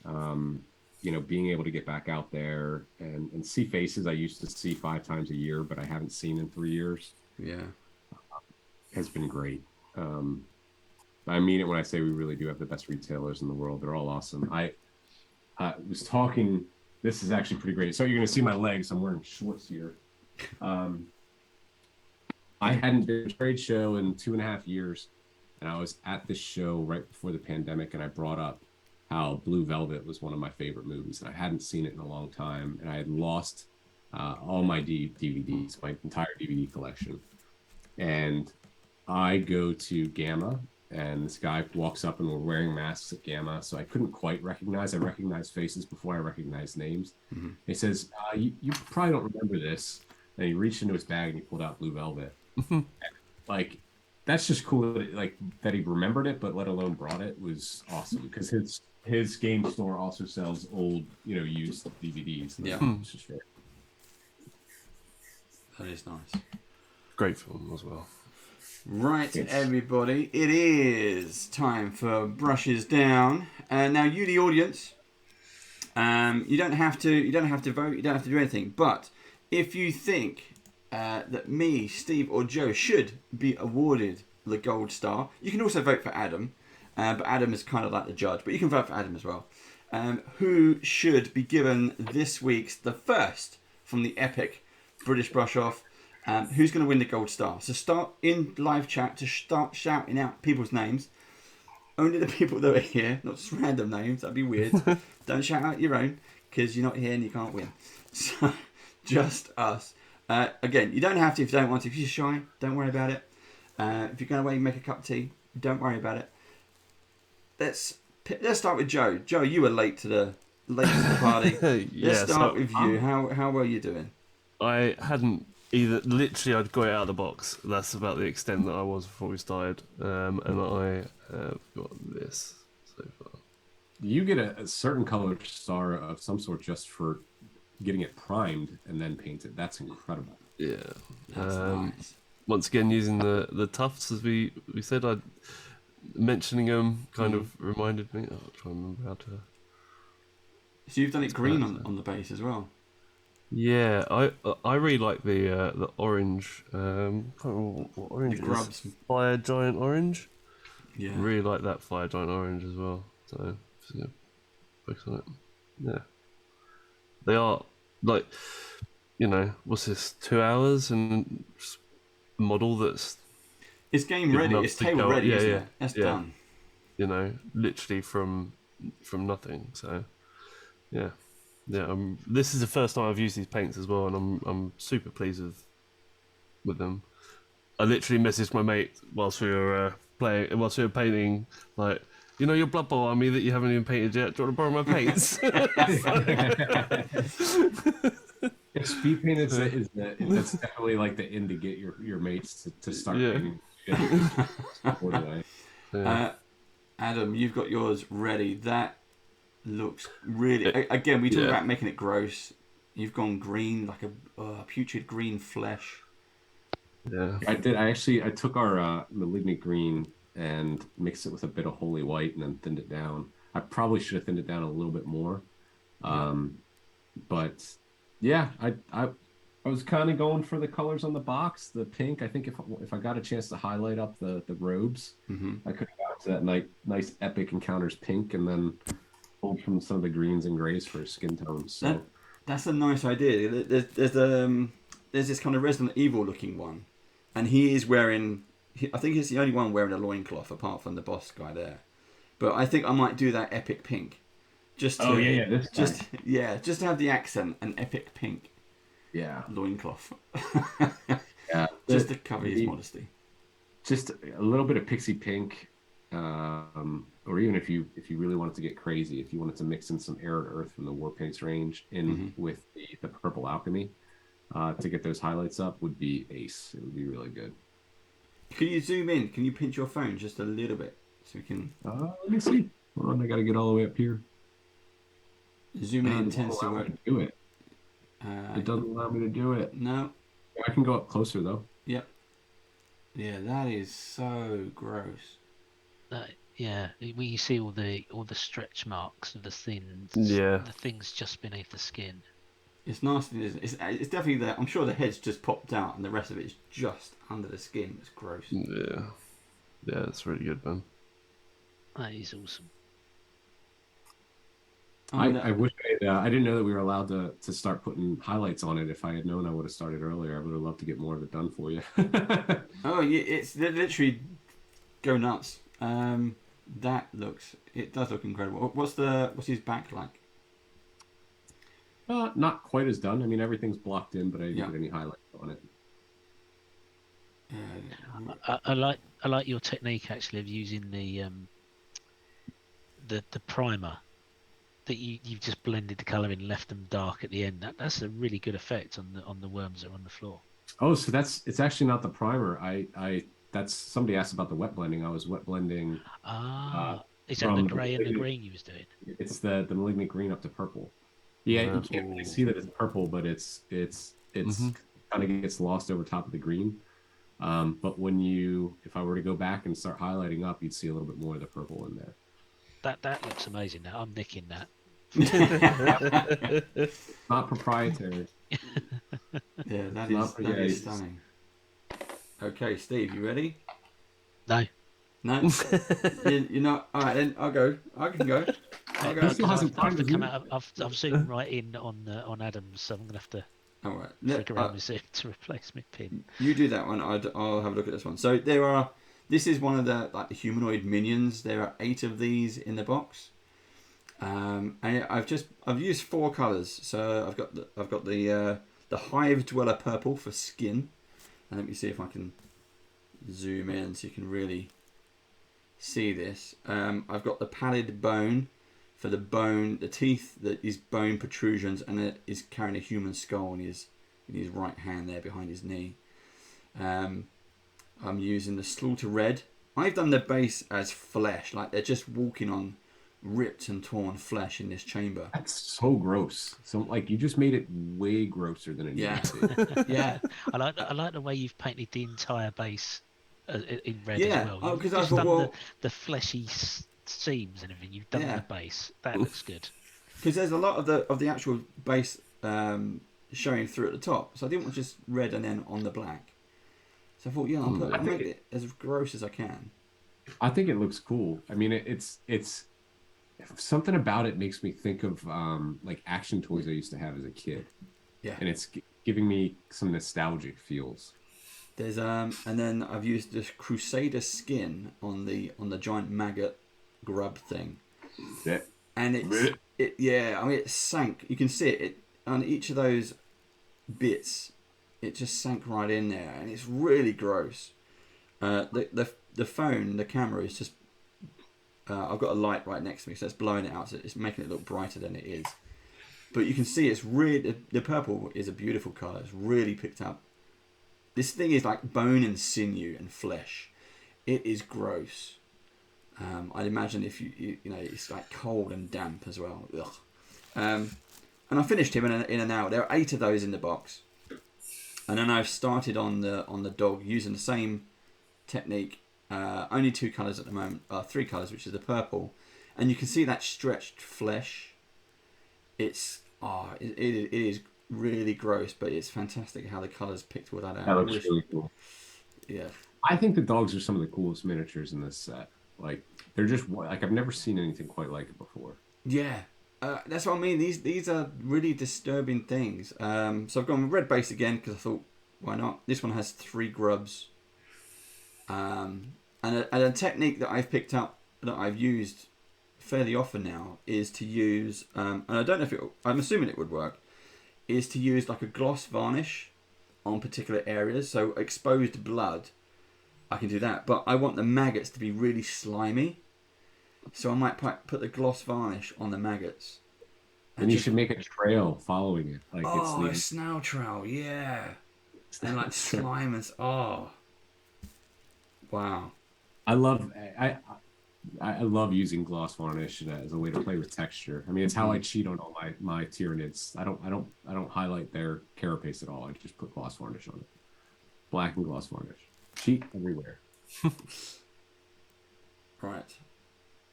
being able to get back out there and see faces I used to see 5 times a year, but I haven't seen in 3 years. Yeah. Has been great. I mean it when I say we really do have the best retailers in the world. They're all awesome. I was talking, this is actually pretty great. So you're going to see my legs. I'm wearing shorts here. I hadn't been to a trade show in 2.5 years. And I was at this show right before the pandemic, and I brought up how Blue Velvet was one of my favorite movies. And I hadn't seen it in a long time. And I had lost all my DVDs, my entire DVD collection. And I go to Gamma, and this guy walks up, and we're wearing masks at Gamma, so I couldn't quite recognize. I recognized faces before I recognized names. Mm-hmm. He says, you probably don't remember this. And he reached into his bag and he pulled out Blue Velvet. Like, that's just cool that he remembered it, but let alone brought it was awesome, because his game store also sells old, used DVDs. Yeah. It's just great. That is nice. Great film as well. Right, everybody, it is time for brushes down. And now you, the audience, You don't have to. You don't have to vote. You don't have to do anything. But if you think that me, Steve, or Joe should be awarded the gold star, you can also vote for Adam. But Adam is kind of like the judge. But you can vote for Adam as well. Who should be given this week's the first from the epic British Brush Off? Who's going to win the gold star? So start in live chat to start shouting out people's names. Only the people that are here, not just random names. That'd be weird. Don't shout out your own because you're not here and you can't win. So just us. Again, you don't have to if you don't want to. If you're shy, don't worry about it. If you're going away and make a cup of tea, don't worry about it. Let's start with Joe. Joe, you were late to the party. Let's start with you. How were you doing? I hadn't either. Literally, I'd got it out of the box. That's about the extent that I was before we started. And I have got this so far. You get a certain color star of some sort just for getting it primed and then painted. That's incredible. Yeah. That's nice. Once again, using the tufts as we said, mentioning them kind of reminded me. I'll try and remember how to. So you've done it green on the base as well. Yeah, I really like the orange. Can't remember what orange The it grubs. is. Fire giant orange. Yeah. Really like that fire giant orange as well. So yeah, focus on it. Yeah, they are like, what's this? 2 hours and just model that's It's game good ready. enough It's to table go- ready, yeah, isn't yeah, it? That's yeah. done. Literally from nothing. So yeah. This is the first time I've used these paints as well, and I'm super pleased with them. I literally messaged my mate whilst we were painting, like, your Blood Bowl army that you haven't even painted yet. Do you want to borrow my paints? Speed paint that's definitely like the end to get your mates to start painting. Adam, you've got yours ready. That looks really. Again, we talked about making it gross. You've gone green, like a putrid green flesh. Yeah, I did. I took our malignant green and mixed it with a bit of holy white and then thinned it down. I probably should have thinned it down a little bit more, but yeah, I was kind of going for the colors on the box. The pink. I think if I got a chance to highlight up the robes, I could have got to that nice epic encounters pink and then pulled from some of the greens and grays for skin tones. So that's a nice idea. There's this kind of Resident Evil looking one, and he is wearing. I think he's the only one wearing a loincloth apart from the boss guy there. But I think I might do that epic pink, just to, just to have the accent and epic pink. Yeah, loincloth. Yeah, just to cover his modesty. Just a little bit of pixie pink. Or even if you really wanted to get crazy, if you wanted to mix in some air and earth from the War Paints range in with the purple alchemy to get those highlights up would be ace. It would be really good. Can you zoom in? Can you pinch your phone just a little bit so we can? Let me see. Hold on, I got to get all the way up here. Zooming in tends to work. Do it. It doesn't allow me to do it. No. I can go up closer though. Yep. Yeah, that is so gross. When you see all the stretch marks of the thins, the things just beneath the skin. It's nasty, isn't it? It's definitely there. I'm sure the head's just popped out, and the rest of it is just under the skin. It's gross. Yeah, that's really good, man. That is awesome. I wish I didn't know that we were allowed to start putting highlights on it. If I had known, I would have started earlier. I would have loved to get more of it done for you. Oh, yeah, it's literally go nuts. It does look incredible. What's his back like? Not quite as done. I mean, everything's blocked in, but I didn't get any highlights on it. I like your technique actually of using the primer that you've just blended the colour in, left them dark at the end. That's a really good effect on the worms that are on the floor. Oh, so it's actually not the primer. That's somebody asked about the wet blending. I was wet blending. Is that the grey and the green you was doing? It's the malignant green up to purple. Yeah, you can't really see that it's purple, but it's kind of gets lost over top of the green. But if I were to go back and start highlighting up, you'd see a little bit more of the purple in there. That looks amazing. Now I'm nicking that. Not proprietary. Yeah, that Not for is gays. stunning. Okay, Steve, you ready? No. No, you're not. All right, then I'll go. I can go. I'll go. He still hasn't I have to timed come his out. I've zoomed right in on Adams, so I'm gonna have to All right. flick around with Zoom to replace my pin. You do that one. I'll have a look at this one. So there are. This is one of the the humanoid minions. There are 8 of these in the box. And I've used 4 colors. So I've got the Hive Dweller purple for skin. And let me see if I can zoom in so you can really see this. I've got the Pallid Bone for the teeth that is bone protrusions, and it is carrying a human skull in his right hand there behind his knee. I'm using the Slaughter Red. I've done the base as flesh, like they're just walking on ripped and torn flesh in this chamber. That's so gross. So like you just made it way grosser than it needed to be. Yeah. I like the way you've painted the entire base in red Yeah. as well. Oh, You've 'cause I just thought, done well, the fleshy seams and everything. You've done Yeah. the base. That looks good. Because there's a lot of the actual base showing through at the top, so I didn't want just red and then on the black. So I thought, yeah, I'll make it as gross as I can. I think it looks cool. I mean, it's something about it makes me think of like action toys I used to have as a kid. Yeah. And it's giving me some nostalgic feels. There's and then I've used this Crusader skin on the giant maggot grub thing. Yeah. And it sank. You can see it on each of those bits. It just sank right in there, and it's really gross. The phone, the camera is just. I've got a light right next to me, so it's blowing it out. So it's making it look brighter than it is. But you can see it's really the purple is a beautiful color. It's really picked up. This thing is like bone and sinew and flesh. It is gross. I'd imagine if you know it's like cold and damp as well. Ugh. And I finished him in an hour. There are 8 of those in the box, and then I've started on the dog using the same technique. Only 2 colours at the moment. 3 colours, which is the purple, and you can see that stretched flesh. It is really gross, but it's fantastic how the colours picked all that out. That looks really cool. Yeah. I think the dogs are some of the coolest miniatures in this set. Like they're just like I've never seen anything quite like it before. Yeah, that's what I mean. These are really disturbing things. So I've gone with red base again because I thought, why not? This one has 3 grubs. And a technique that I've picked up that I've used fairly often now is to use, and I don't know if I'm assuming it would work, is to use like a gloss varnish on particular areas. So exposed blood, I can do that, but I want the maggots to be really slimy. So I might put the gloss varnish on the maggots. And you should make a trail following it. Like a it's snail trail, yeah. And like slime and wow. I love using gloss varnish as a way to play with texture. I mean, it's how I cheat on all my Tyranids. I don't highlight their carapace at all. I just put gloss varnish on it. Black and gloss varnish. Cheat everywhere. Right.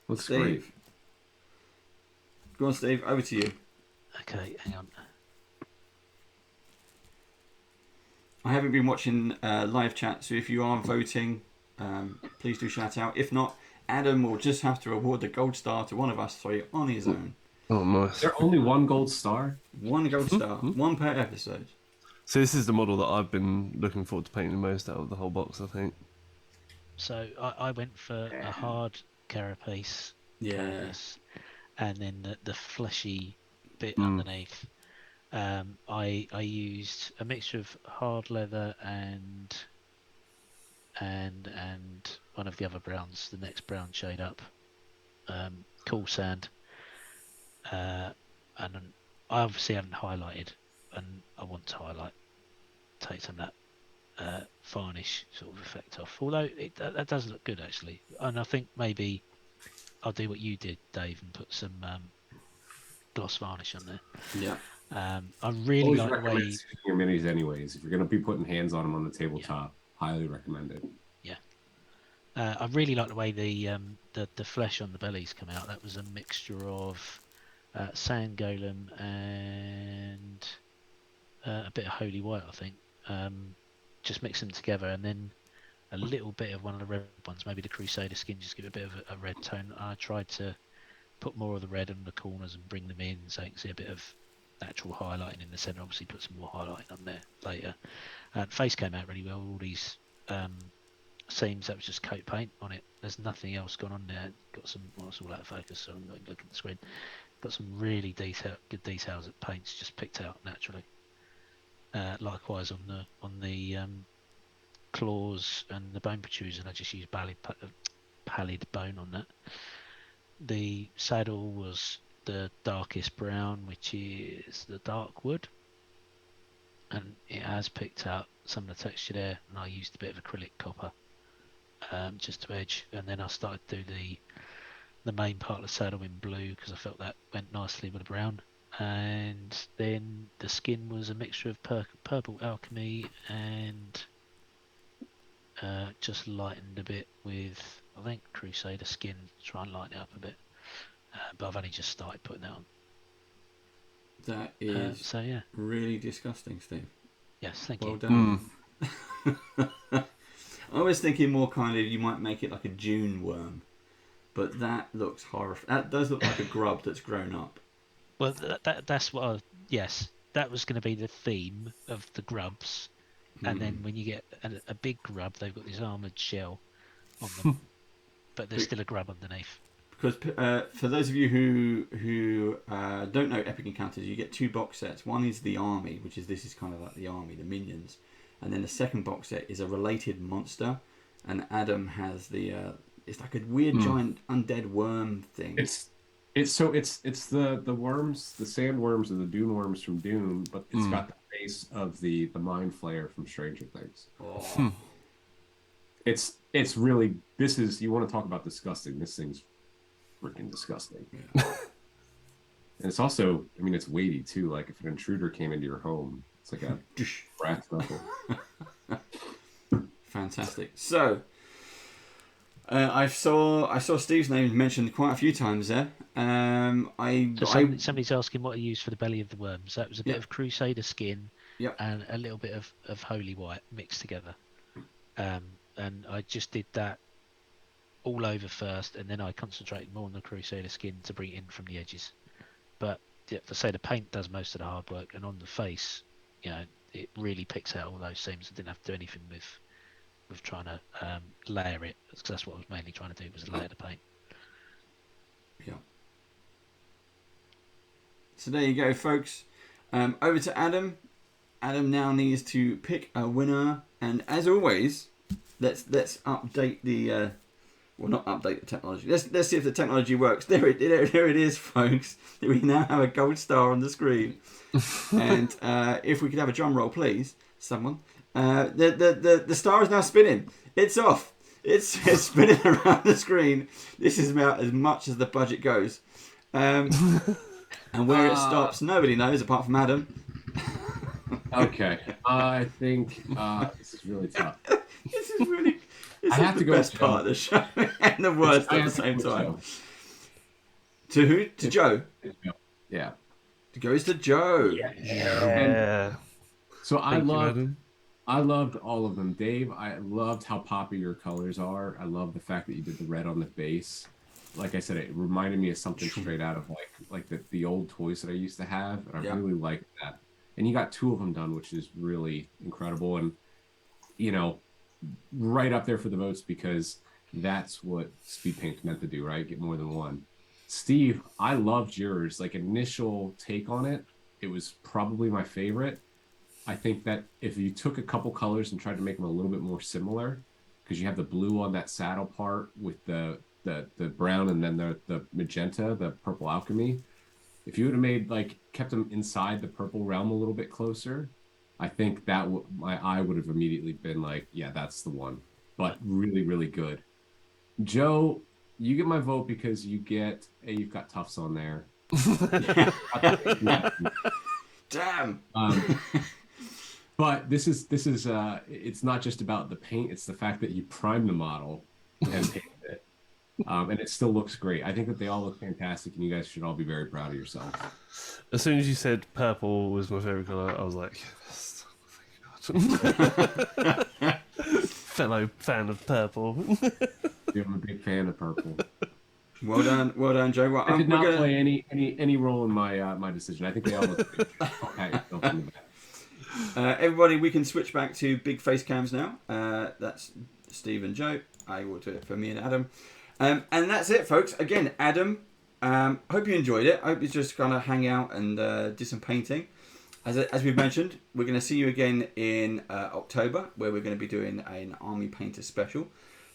Looks Steve. great. Go on, Steve. Over to you. Okay, hang on. I haven't been watching live chat, so if you are voting, please do shout out. If not, Adam will just have to award the gold star to one of us 3 on his own. Oh, nice. Is there only 1 gold star? 1 gold star, 1 per episode. So this is the model that I've been looking forward to painting the most out of the whole box, I think. So I went for a hard carapace, canvas, and then the fleshy bit underneath. I used a mixture of hard leather and one of the other browns, the next brown shade up, cool sand, and I obviously haven't highlighted, and I want to highlight, take some of that varnish sort of effect off. Although that does look good actually, and I think maybe I'll do what you did, Dave, and put some gloss varnish on there. Yeah. I really Always like the recommend way sticking your minis anyways. If you're going to be putting hands on them on the tabletop, highly recommended. I really like the way the flesh on the bellies come out. That was a mixture of sand golem, and a bit of holy white, I think. Just mix them together, and then a little bit of one of the red ones, maybe the Crusader skin, just give it a bit of a red tone. I tried to put more of the red on the corners and bring them in so you can see a bit of natural highlighting in the centre. Obviously put some more highlighting on there later. Face came out really well. All these seams, that was just coat paint on it. There's nothing else gone on there. Got some, well, it's all out of focus, so I'm not looking at the screen. Got some really good details that paint's just picked out naturally. Likewise on the claws and the bone protrusion, I just used pallid bone on that. The saddle was the darkest brown, which is the dark wood, and it has picked out some of the texture there, and I used a bit of acrylic copper just to edge, and then I started to do the main part of the saddle in blue because I felt that went nicely with the brown. And then the skin was a mixture of purple alchemy and just lightened a bit with, I think, Crusader skin to try and lighten it up a bit. But I've only just started putting that on. That is so yeah, really disgusting, Steve. yes, thank Well you. done. I was thinking more kind of you might make it like a June worm, but that looks horrible. That does look like a grub that's grown up. Well, that's what yes, that was going to be the theme of the grubs. And then when you get a big grub, they've got this armoured shell on them, but there's still a grub underneath. Because for those of you who don't know Epic Encounters, you get 2 box sets. One is the army, which is this is kind of like the army, the minions, and then the second box set is a related monster, and Adam has the it's like a weird giant undead worm thing. It's the worms, the sandworms and the dune worms from Doom, but it's got the face of the mind flayer from Stranger Things. Oh. It's really, this is, you want to talk about disgusting. This thing's freaking disgusting. Yeah. And it's also, I mean, it's weighty too. Like if an intruder came into your home, it's like a brass knuckle. Fantastic. So I saw Steve's name mentioned quite a few times there. Somebody's asking what I used for the belly of the worms. That was a bit of Crusader skin and a little bit of holy white mixed together. And I just did that all over first, and then I concentrated more on the Crusader skin to bring it in from the edges. But to say the paint does most of the hard work, and on the face, you know, it really picks out all those seams. I didn't have to do anything with trying to layer it, because that's what I was mainly trying to do, was layer the paint. Yeah. So there you go, folks. Over to Adam. Adam now needs to pick a winner, and as always, let's update the well, not update the technology. Let's see if the technology works. There it is, folks. We now have a gold star on the screen, and if we could have a drum roll, please, someone. The star is now spinning. It's off. It's spinning around the screen. This is about as much as the budget goes. And where it stops, nobody knows apart from Adam. Okay. I think this is really tough. This is really... This I is have the to go best with part Joe. of the show and the worst at the same time. To who? To Joe? Yeah. It goes to Joe. Yeah. So I Thank you, loved Adam. I loved all of them. Dave, I loved how poppy your colors are. I love the fact that you did the red on the base. Like I said, it reminded me of something straight out of like the old toys that I used to have, and I really liked that. And you got 2 of them done, which is really incredible, and you know, right up there for the votes, because that's what speed paint's meant to do, right? Get more than one. Steve, I loved yours. Like initial take on it, it was probably my favorite. I think that if you took a couple colors and tried to make them a little bit more similar, because you have the blue on that saddle part with the brown, and then the magenta, the purple alchemy. If you would have made kept them inside the purple realm a little bit closer, I think that my eye would have immediately been like, yeah, that's the one. But really, really good. Joe, you get my vote because you've got Tufts on there. Damn. But this is it's not just about the paint, it's the fact that you primed the model and painted it. And it still looks great. I think that they all look fantastic, and you guys should all be very proud of yourselves. As soon as you said purple was my favorite color, I was like, yes, thank God. Fellow fan of purple. Yeah, I'm a big fan of purple. Well done, Joe. Well, It did we're not gonna... play any role in my decision. I think they all look great. Okay, don't feel bad. Everybody, we can switch back to big face cams now. That's Steve and Joe. I will do it for me and Adam. And that's it, folks. Again, Adam, hope you enjoyed it. I hope you just kind of hang out and do some painting. As we've mentioned, we're going to see you again in October, where we're going to be doing an Army Painter special.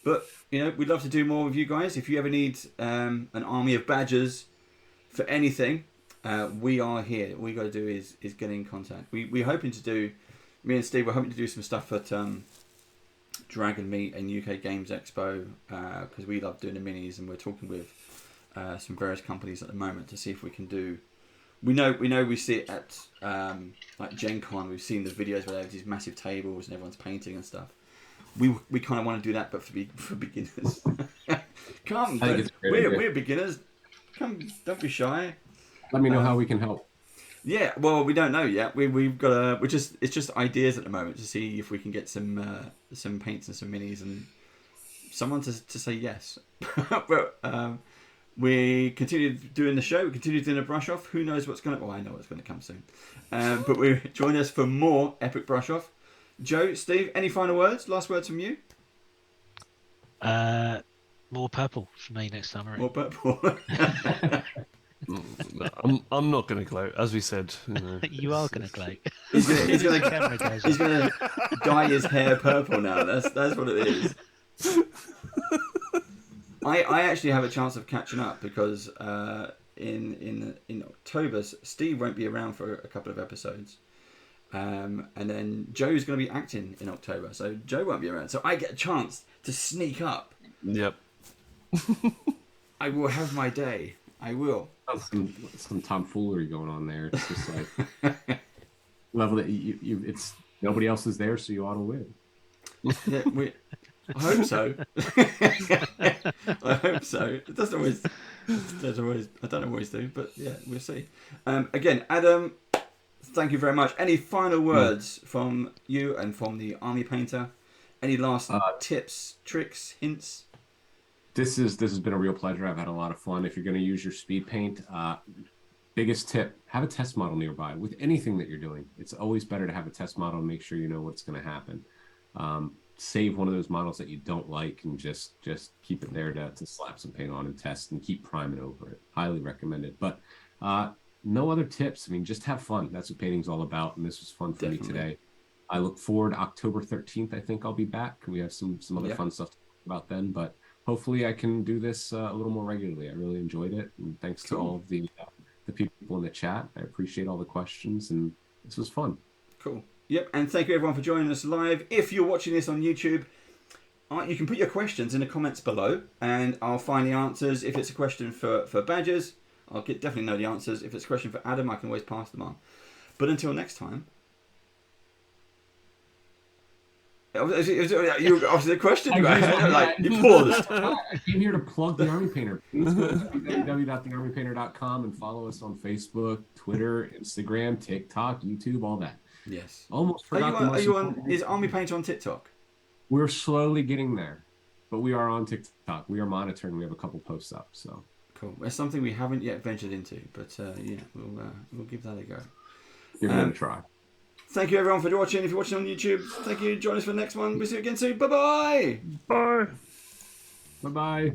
But, we'd love to do more with you guys. If you ever need an army of badgers for anything, we are here. All you got to do is get in contact. We're hoping to do, me and Steve, we're hoping to do some stuff at Dragon Meet and UK Games Expo, because we love doing the minis, and we're talking with some various companies at the moment to see if we can do. We know we see it at like Gen Con. We've seen the videos where they have these massive tables and everyone's painting and stuff. We kind of want to do that, but for beginners. Come, we're beginners. Come, don't be shy. Let me know how we can help. Yeah, well, we don't know yet. We've got it's just ideas at the moment to see if we can get some paints and some minis and someone to say yes. But we continue doing the show. We continue doing a brush off. Who knows what's going to... Well, I know what's going to come soon. But join us for more epic brush off. Joe, Steve, any final words? Last words from you? More purple for me next time. More purple. I'm not going to gloat, as we said. You are going to gloat. He's going to dye his hair purple now. That's what it is. I actually have a chance of catching up because in October, Steve won't be around for a couple of episodes. And then Joe's going to be acting in October, so Joe won't be around. So I get a chance to sneak up. Yep. I will have my day. I will. Some tomfoolery going on there. It's just like level that it's nobody else is there, so you ought to win. Yeah, I hope so. I hope so. It doesn't always. I don't always do, but yeah, we'll see. Again, Adam, thank you very much. Any final words from you and from the Army Painter? Any last tips, tricks, hints? This has been a real pleasure. I've had a lot of fun. If you're going to use your speed paint, biggest tip: have a test model nearby with anything that you're doing. It's always better to have a test model and make sure you know what's going to happen. Save one of those models that you don't like and just keep it there to slap some paint on and test and keep priming over it. Highly recommended. But no other tips. I mean, just have fun. That's what painting's all about, and this was fun for me today. I look forward to October 13th. I think I'll be back. We have some other fun stuff to talk about then, but hopefully I can do this a little more regularly. I really enjoyed it, and thanks to all of the people in the chat. I appreciate all the questions, and this was fun. Cool. Yep, and thank you everyone for joining us live. If you're watching this on YouTube, you can put your questions in the comments below, and I'll find the answers. If it's a question for badgers, I'll definitely know the answers. If it's a question for Adam, I can always pass them on. But until next time... Is the question? You paused. I came here to plug the Army Painter. Please go to www.thearmypainter.com and follow us on Facebook, Twitter, Instagram, TikTok, YouTube, all that. Yes. Almost forgot. Is Army Painter on TikTok? We're slowly getting there, but we are on TikTok. We are monitoring. We have a couple posts up. So cool. It's something we haven't yet ventured into, but yeah, we'll give that a go. Give it a try. Thank you everyone for watching. If you're watching on YouTube, thank you. Join us for the next one. We'll see you again soon. Bye-bye. Bye. Bye-bye.